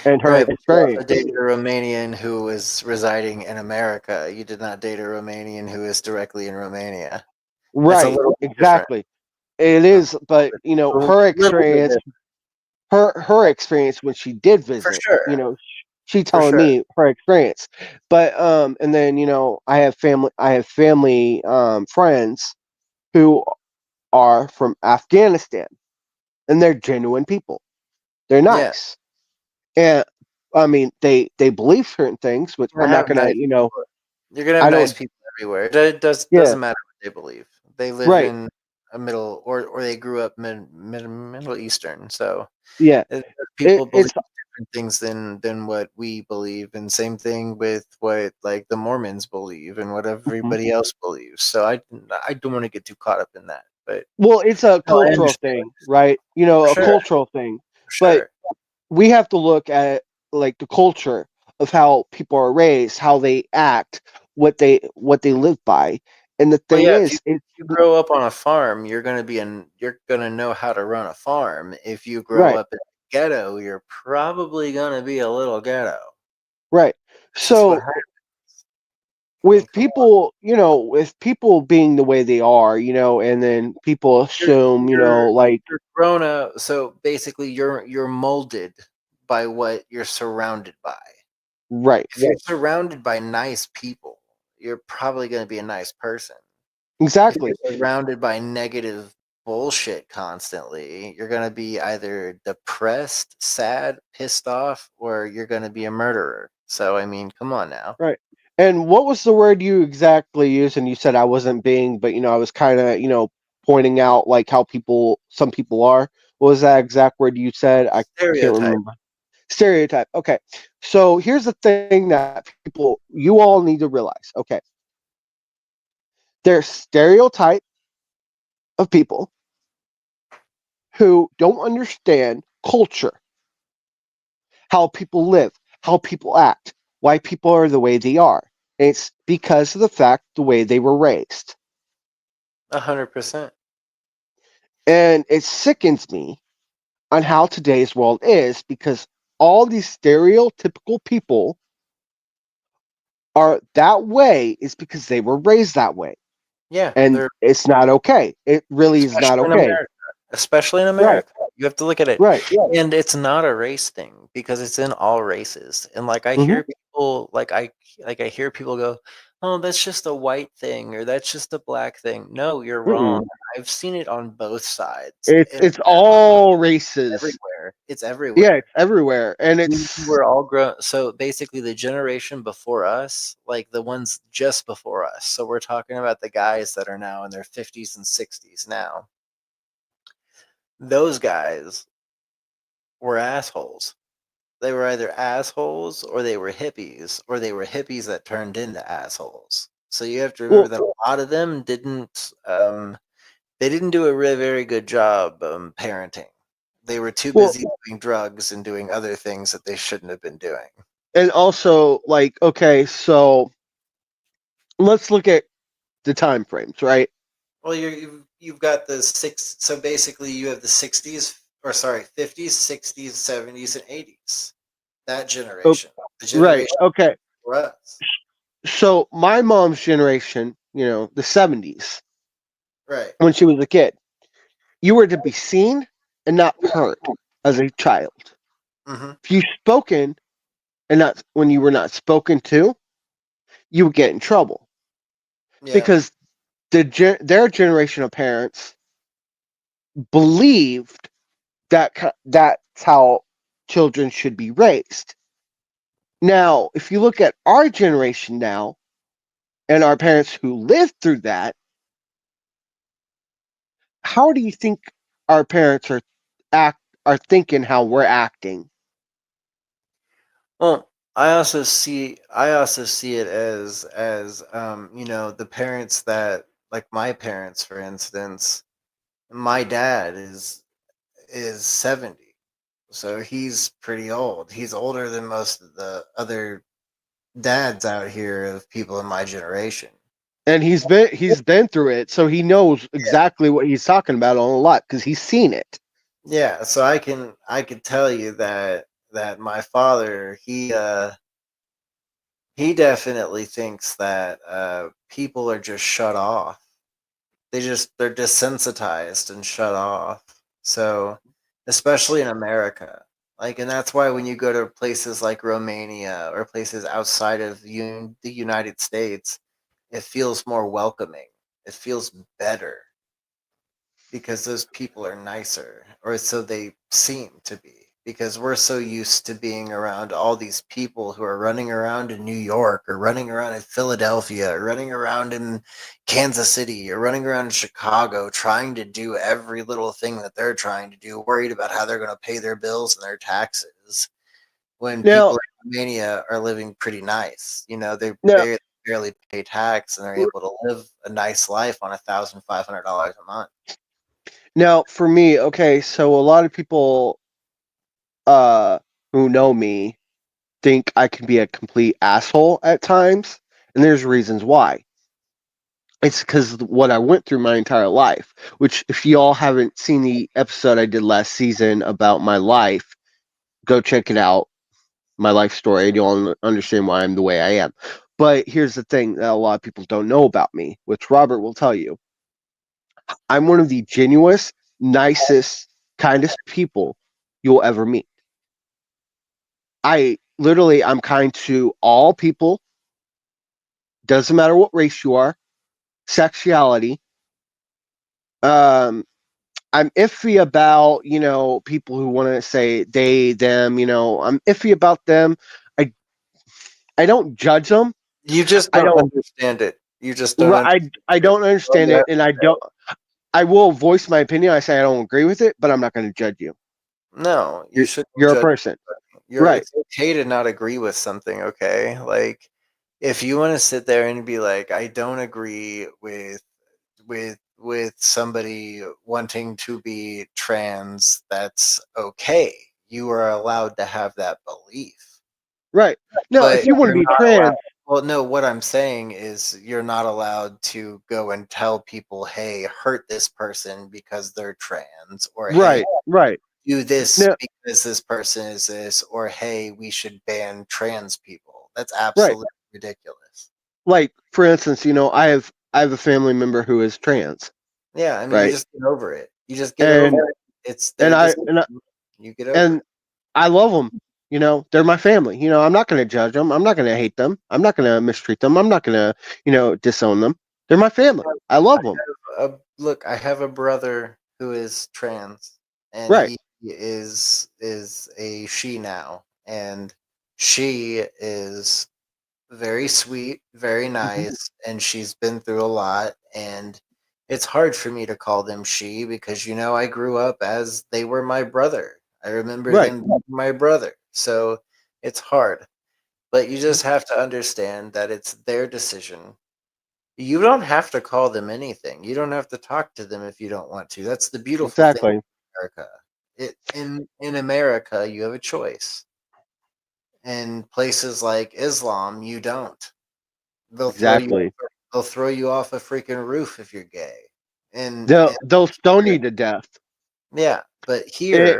and her Right, but you also experience. dated a Romanian who was residing in America. You did not date a Romanian who is directly in Romania. That's a Right, little bit different. exactly. It is, but A her little bit experience, different. her experience when she did For visit, sure. she For telling sure. me her experience. But and then I have family friends who are from Afghanistan, and they're genuine people. They're Yeah. nice, and I mean they believe certain things, which You're I'm gonna not have gonna, nice people. You're gonna have I nice don't. people everywhere. It Yeah, doesn't matter what they believe. They live right. in a middle or they grew up Middle Eastern. So Yeah, people believe it's different things than what we believe, and same thing with what like the Mormons believe and what mhm. everybody else believes. So I don't want to get too caught up in that. But Well, it's a no, I cultural understand. thing, right? For A sure. cultural thing. For But sure. we have to look at like the culture of how people are raised, how they act, what they live by. And the Well, thing yeah, is, it's if you grow up on a farm, you're gonna know how to run a farm. If you grow right, up in a ghetto, you're probably gonna be a little ghetto. right. That's just what So happens. I mean, with come on. people, with people being the way they are, and then people You're assume, you're like you're grown up, so basically you're molded by what you're surrounded by. right, If you're surrounded by nice people, you're probably gonna be a nice person. If exactly. you're surrounded by negative bullshit constantly, you're going to be either depressed, sad, pissed off, or you're going to be a murderer. So, I mean, come on now. Right. And what was the word you exactly used? And you said I wasn't being, but I was kind of, pointing out like how some people are. What was that exact word you said? I can't Stereotype. remember. Stereotype. Okay. So here's the thing that you all need to realize. Okay. There's stereotype of people who don't understand culture, how people live, how people act, why people are the way they are. And it's because of the fact the way they were raised. 100%. And it sickens me on how today's world is because all these stereotypical people are that way is because they were raised that way. Yeah. And it's not okay. It really is not okay. Especially in Right. America. You have to look at it. Right. And it's not a race thing because it's in all races. And like I hear people I hear people go, "Oh, that's just a white thing or that's just a black thing." No, you're wrong. I've seen it on both sides. It's all races. Everywhere. It's everywhere. Yeah, it's everywhere. And it's we're all grown. So basically the generation before us, like the ones just before us. So we're talking about the guys that are now in their 50s and 60s now. Those guys were assholes. They were either assholes or they were hippies that turned into assholes. So you have to remember that a lot of them didn't they didn't do a really very good job parenting. They were too busy doing drugs and doing other things that they shouldn't have been doing. And also, like, okay, so let's look at the time frames, right? Well, you've got the so basically you have the 60s, or sorry, 50s, 60s, 70s, and 80s. That generation. The generation right, okay. for us. So my mom's generation, the 70s, right, when she was a kid, you were to be seen and not heard as a child. If you spoken and not when you were not spoken to, you would get in trouble. Yeah. Because their generation of parents believed that that's how children should be raised. Now, if you look at our generation now and our parents who lived through that, how do you think our parents are thinking how we're acting? Well, I also see it as the parents that, like my parents, for instance, my dad is 70. So he's pretty old. He's older than most of the other dads out here of people in my generation. And he's been through it, so he knows exactly what he's talking about on a lot because he's seen it. Yeah, so I could tell you that my father, he definitely thinks that people are just shut off. They're desensitized and shut off. So, especially in America. And that's why when you go to places like Romania or places outside of the United States, it feels more welcoming. It feels better because those people are nicer, or so they seem to be. Because we're so used to being around all these people who are running around in New York or running around in Philadelphia or running around in Kansas City or running around in Chicago trying to do every little thing that they're trying to do, worried about how they're going to pay their bills and their taxes, when people in Romania are living pretty nice. They barely pay tax and they're able to live a nice life on $1,500 a month. Now, for me, okay, so a lot of people who know me think I can be a complete asshole at times, and there's reasons why. It's because of what I went through my entire life, which if you all haven't seen the episode I did last season about my life, go check it out. My life story, and you'll understand why I'm the way I am. But here's the thing that a lot of people don't know about me, which Robert will tell you. I'm one of the genuinest, nicest, kindest people you'll ever meet. I'm kind to all people. Doesn't matter what race you are, sexuality. I'm iffy about, people who want to say they, them, I'm iffy about them. I I don't judge them. You just I don't don't understand it. You just don't I understand it. don't understand it, and I will voice my opinion. I say I don't agree with it, but I'm not going to judge you. No, you shouldn't You're a judge person. anybody. Right. It's okay to not agree with something, okay? Like, if you wanna sit there and be like, "I don't agree with somebody wanting to be trans," that's okay. You are allowed to have that belief. Right. No, But if you want to you're be not allowed trans, well, no, what I'm saying is you're not allowed to go and tell people, "Hey, hurt this person because they're trans," or, "Hey, right. do this No, because this person is this," or, "Hey, we should ban trans people." That's right. absolutely ridiculous. Like for instance, I have a family member who is trans, Yeah, I mean, you right? just get over it. You just get And over it. It's and their I decision. and I, You get over and it. I love them. They're my family. I'm not going to judge them. I'm not going to hate them. I'm not going to mistreat them. I'm not going to, disown them. They're my family. I love them. Look, I have a brother who is trans, and Right. he is a she now, and she is very sweet, very Mhm. nice, and she's been through a lot, and it's hard for me to call them she because I grew up as they were my brother. I remember Right. them being my brother. So it's hard. But you Mhm. just have to understand that it's their decision. You don't have to call them anything. You don't have to talk to them if you don't want to. That's the beautiful thing Exactly. in America. In America, you have a choice. In places like Islam, you don't. They'll throw you Exactly. they'll throw you off a freaking roof if you're gay. And They'll stone you to death. yeah, but Eh,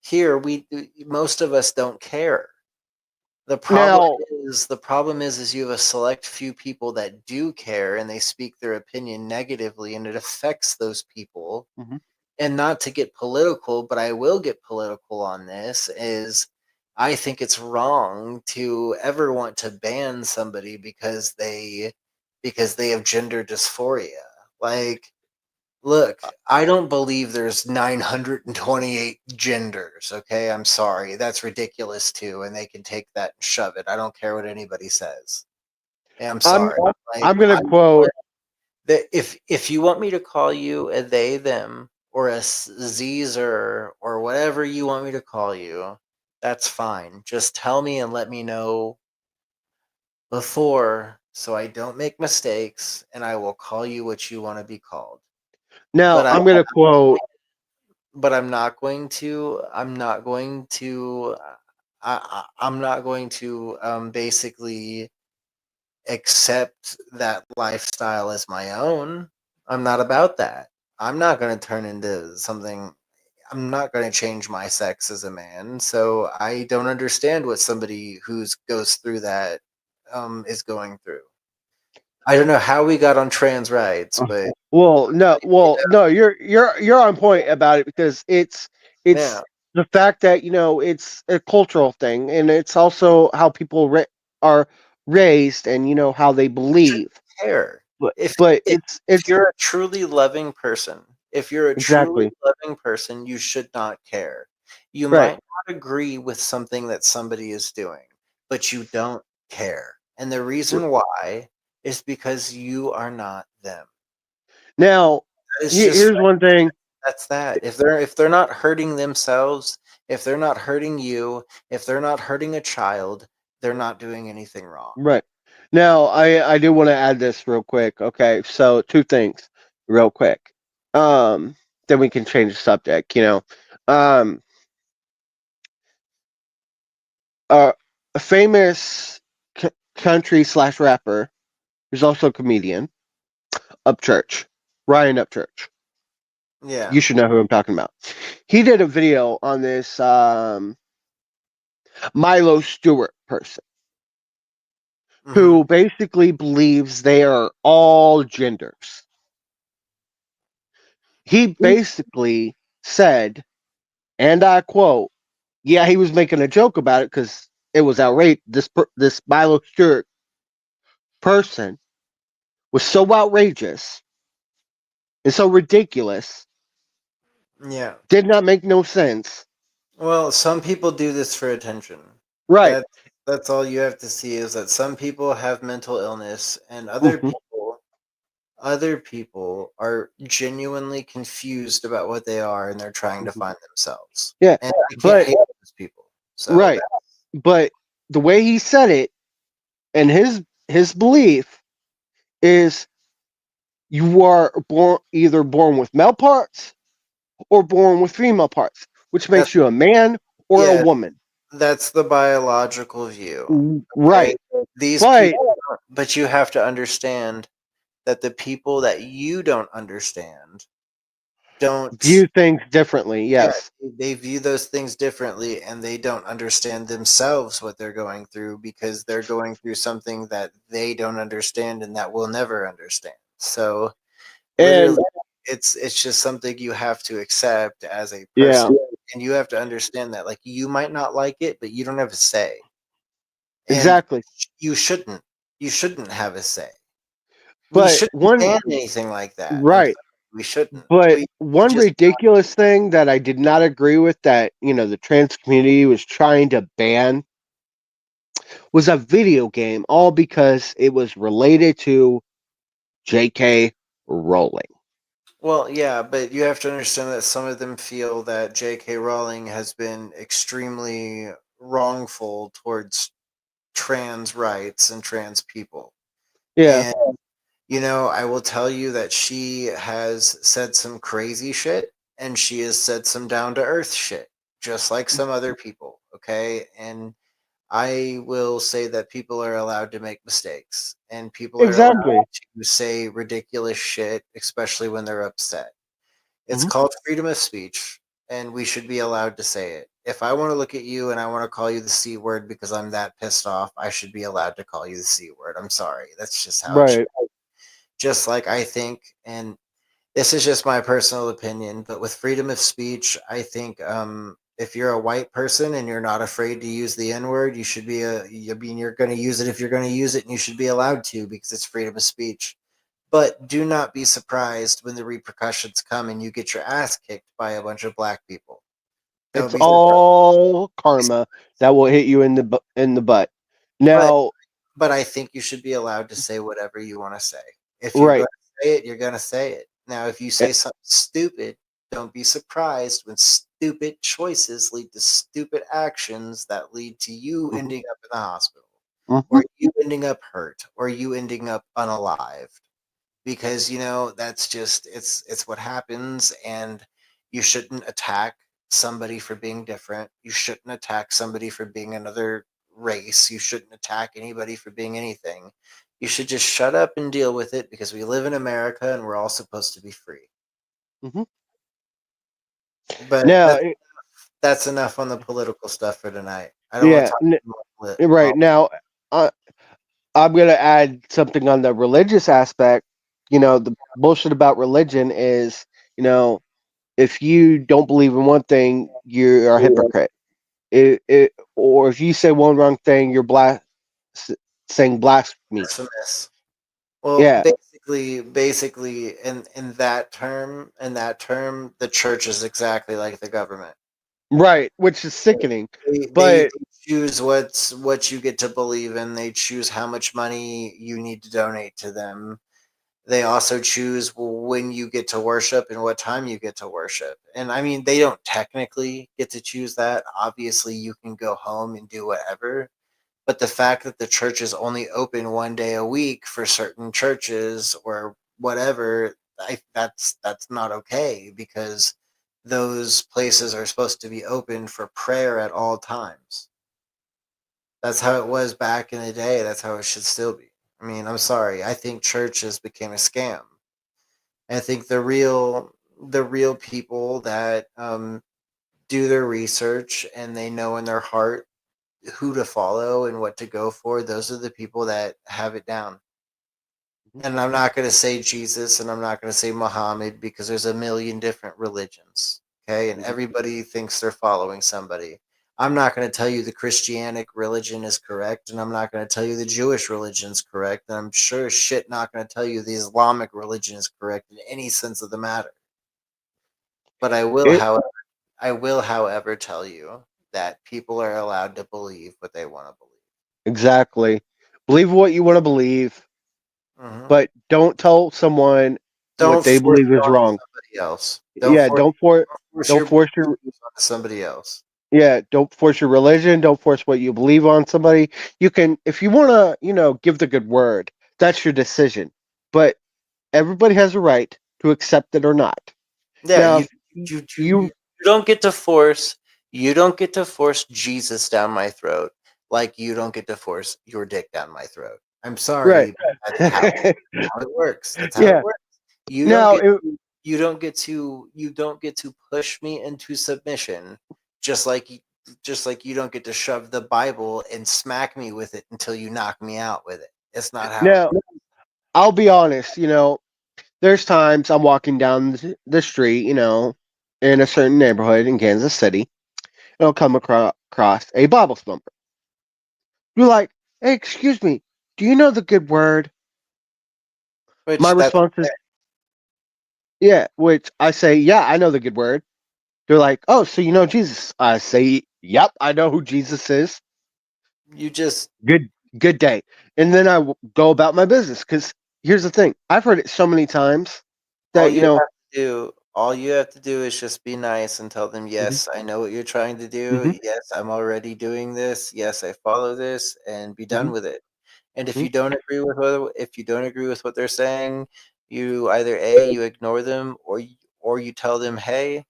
here we most of us don't care. The problem now, is you have a select few people that do care and they speak their opinion negatively and it affects those people. Mhm. And not to get political, but I will get political on this is I think it's wrong to ever want to ban somebody because they have gender dysphoria. Like, look, I don't believe there's 928 genders, okay? I'm sorry. That's ridiculous too, and they can take that and shove it. I don't care what anybody says. I'm I'm sorry. Like I'm gonna quote. if you want me to call you a they them or a Zer or whatever you want me to call you, that's fine. Just tell me and let me know before so I don't make mistakes and I will call you what you want to be called. Now But I'm gonna quote. I'm not going to I'm not going to basically accept that lifestyle as my own. I'm not about that. I'm not going to turn into something. I'm not going to change my sex as a man. So I don't understand what somebody who's goes through that is going through. I don't know how we got on trans rights, but No, you're on point about it because yeah, it's the fact that it's a cultural thing, and it's also how people are raised, and how they believe. care. But If but if if it's you're a truly loving person, if you're a truly exactly loving person, you should not care. You right. might not agree with something that somebody is doing, but you don't care. And the reason why is because you are not them. Now, It's just here's one thing. that's that. If they're not hurting themselves, if they're not hurting you, if they're not hurting a child, they're not doing anything wrong. Right. Now, I do want to add this real quick. Okay, so two things, real quick. Then we can change the subject. Um, a famous country / rapper who's also a comedian, Upchurch, Ryan Upchurch. Yeah. You should know who I'm talking about. He did a video on this Milo Stewart person Mm-hmm. who basically believes they are all genders. He basically said, and I quote, yeah, he was making a joke about it because it was outrageous. This Milo Stewart person was so outrageous and so ridiculous Yeah. Did not make no sense. Well, some people do this for attention. Right. That's all you have to see is that some people have mental illness and Mhm. other people are genuinely confused about what they are and they're trying to find themselves. Yeah, And I can't but hate those people. So right. But the way he said it, and his belief is you are either born with male parts or born with female parts, which makes you a man or a yeah, woman. that's the biological view. Right. These But people, but you have to understand that the people that you don't understand don't view things differently. Yes. they view those things differently and they don't understand themselves what they're going through because they're going through something that they don't understand and that we'll never understand. So literally it's just something you have to accept as a Yeah. person and you have to understand that like you might not like it but you don't have a say. And Exactly. you shouldn't have a say. We But shouldn't ban anything like that. I'm right. sorry. We shouldn't. But We one just ridiculous thing that I did not agree with that, the trans community was trying to ban was a video game, all because it was related to J.K. Rowling. well, yeah, but you have to understand that some of them feel that J.K. Rowling has been extremely wrongful towards trans rights and trans people. Yeah. And, I will tell you that she has said some crazy shit and she has said some down to earth shit, just like some other people. Okay. And I will say that people are allowed to make mistakes and people are allowed Exactly. to say ridiculous shit, especially when they're upset. It's Mhm. called freedom of speech, and we should be allowed to say it. If I want to look at you and I want to call you the C word because I'm that pissed off, I should be allowed to call you the C word. I'm sorry. That's just how it should Right. be. Just like I think, and this is just my personal opinion, but with freedom of speech, I think if you're a white person and you're not afraid to use the N word, you should be you're going to use it if you're going to use it, and you should be allowed to because it's freedom of speech. But do not be surprised when the repercussions come and you get your ass kicked by a bunch of black people. Don't It's be surprised. all karma that will hit you in the butt. But Now, but I think you should be allowed to say whatever you want to say. If you're going right. to say it, you're going to say it. Now, if you say something stupid, don't be surprised when stupid choices lead to stupid actions that lead to you Mhm. ending up in the hospital, Mhm. or you ending up hurt, or you ending up unalived. Because that's just it's what happens, and you shouldn't attack somebody for being different. You shouldn't attack somebody for being another race. You shouldn't attack anybody for being anything. You should just shut up and deal with it because we live in America and we're all supposed to be free. Mhm. But Now, that's enough on the political stuff for tonight. I don't want to yeah. talk about Right now, uh, I'm gonna add something on the religious aspect. The bullshit about religion is, if you don't believe in one thing, you're a hypocrite. Or if you say one wrong thing, you're saying blasphemy. blasphemous. Well, Yeah. basically, in that term, the church is exactly like the government. Right, which is sickening. They But choose what you get to believe in. They choose how much money you need to donate to them. They also choose when you get to worship and what time you get to worship. And I mean, they don't technically get to choose that. Obviously, you can go home and do whatever. But the fact that the church is only open one day a week for certain churches or whatever, that's not okay because those places are supposed to be open for prayer at all times. That's how it was back in the day. That's how it should still be. I mean, I'm sorry. I think churches became a scam. I think the real people that do their research and they know in their heart who to follow and what to go for, those are the people that have it down. And I'm not going to say Jesus and I'm not going to say Muhammad because there's a million different religions. Okay. And everybody thinks they're following somebody. I'm not going to tell you the Christianic religion is correct. And I'm not going to tell you the Jewish religion is correct. And I'm sure as shit not going to tell you the Islamic religion is correct in any sense of the matter. But I will, It, however, tell you that people are allowed to believe what they want to believe. exactly. Believe what you want to believe, Mhm. but don't tell someone what Don't they force believe it is onto wrong. somebody else. Yeah, Your don't force your beliefs onto somebody else. yeah, don't force your religion, don't force what you believe on somebody. You can, if you want to, give the good word, that's your decision. But everybody has a right to accept it or not. Yeah, Now, you don't get to force Jesus down my throat like you don't get to force your dick down my throat. I'm right. sorry, but that's how it works. That's how it Yeah. works. You don't Now, get you don't get to push me into submission just like you don't get to shove the Bible and smack me with it until you knock me out with it. It's not how it now, I'll be honest, there's times I'm walking down the street, in a certain neighborhood in Kansas City, and I'll come across a Bible thumper. You're like, hey, excuse me, do you know the good word? My which that's response is, yeah, which I say, yeah, I know the good word. They're like, oh, so you know Jesus? I say, yep, I know who Jesus is. you just Good day. And then go about my business. Because here's the thing, I've heard it so many times all that, you have to do all you have to do is just be nice and tell them, Mhm, yes, I know what you're trying to do. mhm, Yes, I'm already doing this. Yes, I follow this, and be done mhm, with it. And if mhm, you don't agree with what they're saying, you either A, you ignore them, or you tell them, hey,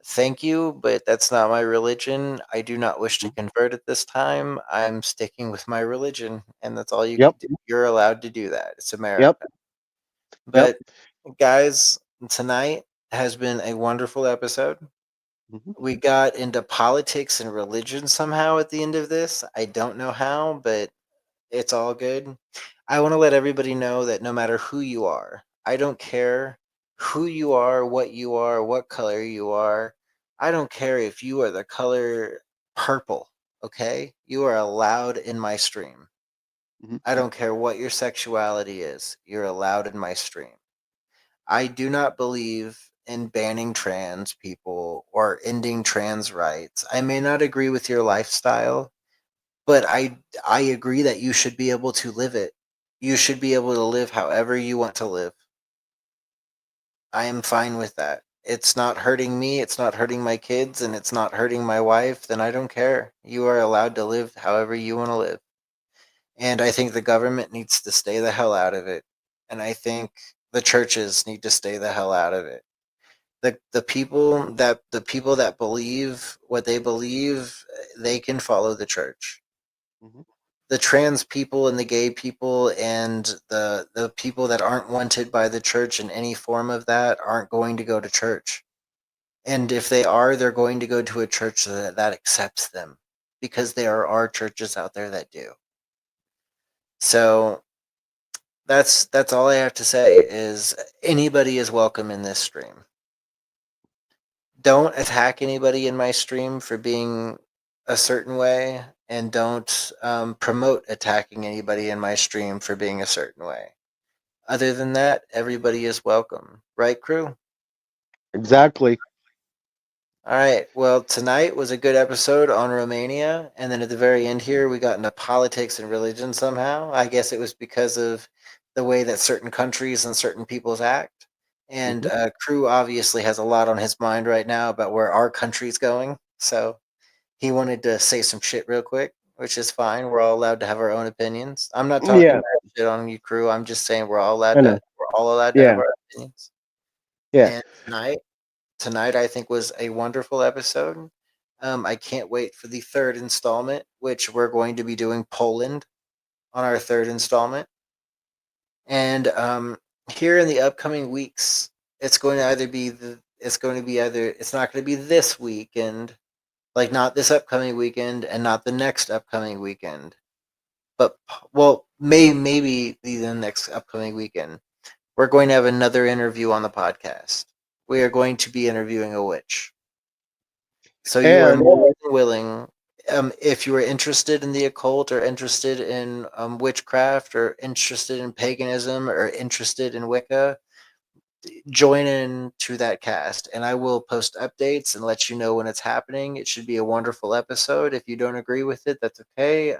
thank you, but that's not my religion. I do not wish to mhm. convert at this time. I'm sticking with my religion, and that's all you Yep, can do. You're allowed to do that. It's yep, America. yep. But guys, tonight has been a wonderful episode. Mhm. We got into politics and religion somehow at the end of this. I don't know how, but it's all good. I want to let everybody know that no matter who you are, I don't care who you are, what color you are. I don't care if you are the color purple, okay? You are allowed in my stream. Mhm. I don't care what your sexuality is. You're allowed in my stream. I do not believe in banning trans people or ending trans rights. I may not agree with your lifestyle, but I agree that you should be able to live it. You should be able to live however you want to live. I am fine with that. It's not hurting me, it's not hurting my kids, and it's not hurting my wife, then I don't care. You are allowed to live however you want to live. And I think the government needs to stay the hell out of it. And I think the churches need to stay the hell out of it. The people that believe what they believe, they can follow the church. Mhm. The trans people and the gay people and the people that aren't wanted by the church in any form of that aren't going to go to church. And if they are, they're going to go to a church that accepts them, because there are churches out there that do. So that's all I have to say is anybody is welcome in this stream. Don't attack anybody in my stream for being a certain way, and don't promote attacking anybody in my stream for being a certain way. Other than that, everybody is welcome. Right, crew? Exactly. All right. Well, tonight was a good episode on Romania. And then at the very end here, we got into politics and religion somehow. I guess it was because of the way that certain countries and certain peoples act. And Mhm. Crew obviously has a lot on his mind right now about where our country's going. So he wanted to say some shit real quick, which is fine. We're all allowed to have our own opinions. I'm not talking Yeah, bad shit on you, Crew. I'm just saying I know. we're all allowed to have Yeah, our opinions. yeah. And tonight I think was a wonderful episode. I can't wait for the third installment, which we're going to be doing Poland on our third installment. And here in the upcoming weeks, it's not going to be this weekend, like not this upcoming weekend and not the next upcoming weekend, but well, maybe the next upcoming weekend. We're going to have another interview on the podcast. We are going to be interviewing a witch. So you are And more than willing, if you are interested in the occult or interested in witchcraft or interested in paganism or interested in Wicca, join in to that cast, and I will post updates and let you know when it's happening. It should be a wonderful episode. If you don't agree with it, that's okay.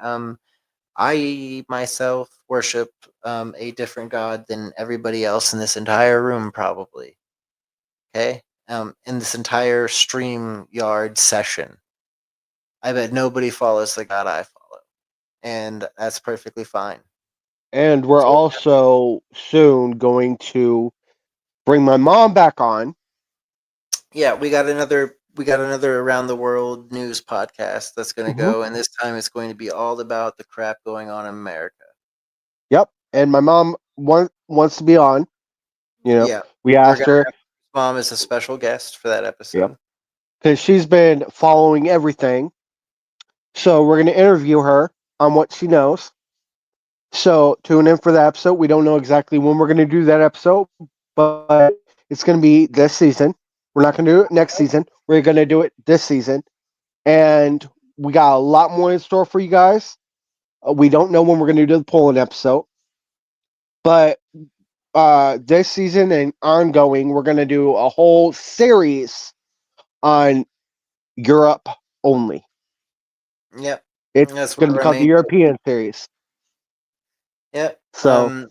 I myself worship a different god than everybody else in this entire room, probably. Okay? In this entire StreamYard session. I bet nobody follows the god I follow. And that's perfectly fine. And we're also soon going to bring my mom back on. Yeah, we got another around the world news podcast that's going to go, and this time it's going to be all about the crap going on in America. Yep, and my mom wants to be on. You know, Yeah, we asked her. Mom is a special guest for that episode. Because she's been following everything. So we're going to interview her on what she knows. So tune in for that episode. We don't know exactly when we're going to do that episode, but it's going to be this season. We're not going to do it next season. We're going to do it this season. And we got a lot more in store for you guys. We don't know when we're going to do the polling episode. But this season and ongoing, we're going to do a whole series on Europe only. Yep. It's going to be called the European series. Yep. So,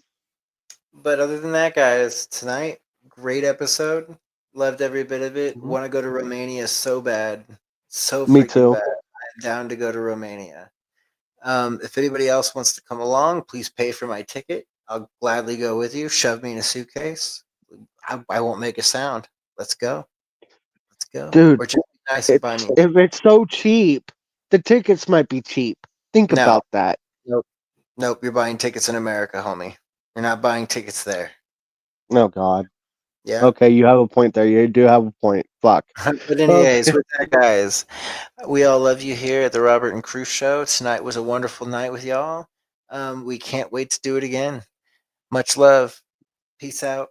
but other than that, guys, tonight, great episode. Loved every bit of it. Want to go to Romania so bad. So me freaking too. bad. I'm down to go to Romania. If anybody else wants to come along, please pay for my ticket. I'll gladly go with you. Shove me in a suitcase. I won't make a sound. Let's go. Let's go. Dude, or just be nice and buy me. if it's so cheap, the tickets might be cheap. Think about that. Nope. You're buying tickets in America, homie. You're not buying tickets there. Oh, God. Yeah. Okay, you have a point there. You do have a point. Fuck. But anyways, with that, guys, we all love you here at the Robert and Crew Show. Tonight was a wonderful night with y'all. We can't wait to do it again. Much love. Peace out.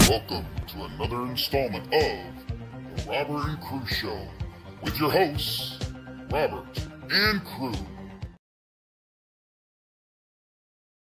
Welcome to another installment of the Robert and Crew Show with your hosts, Robert and Crew.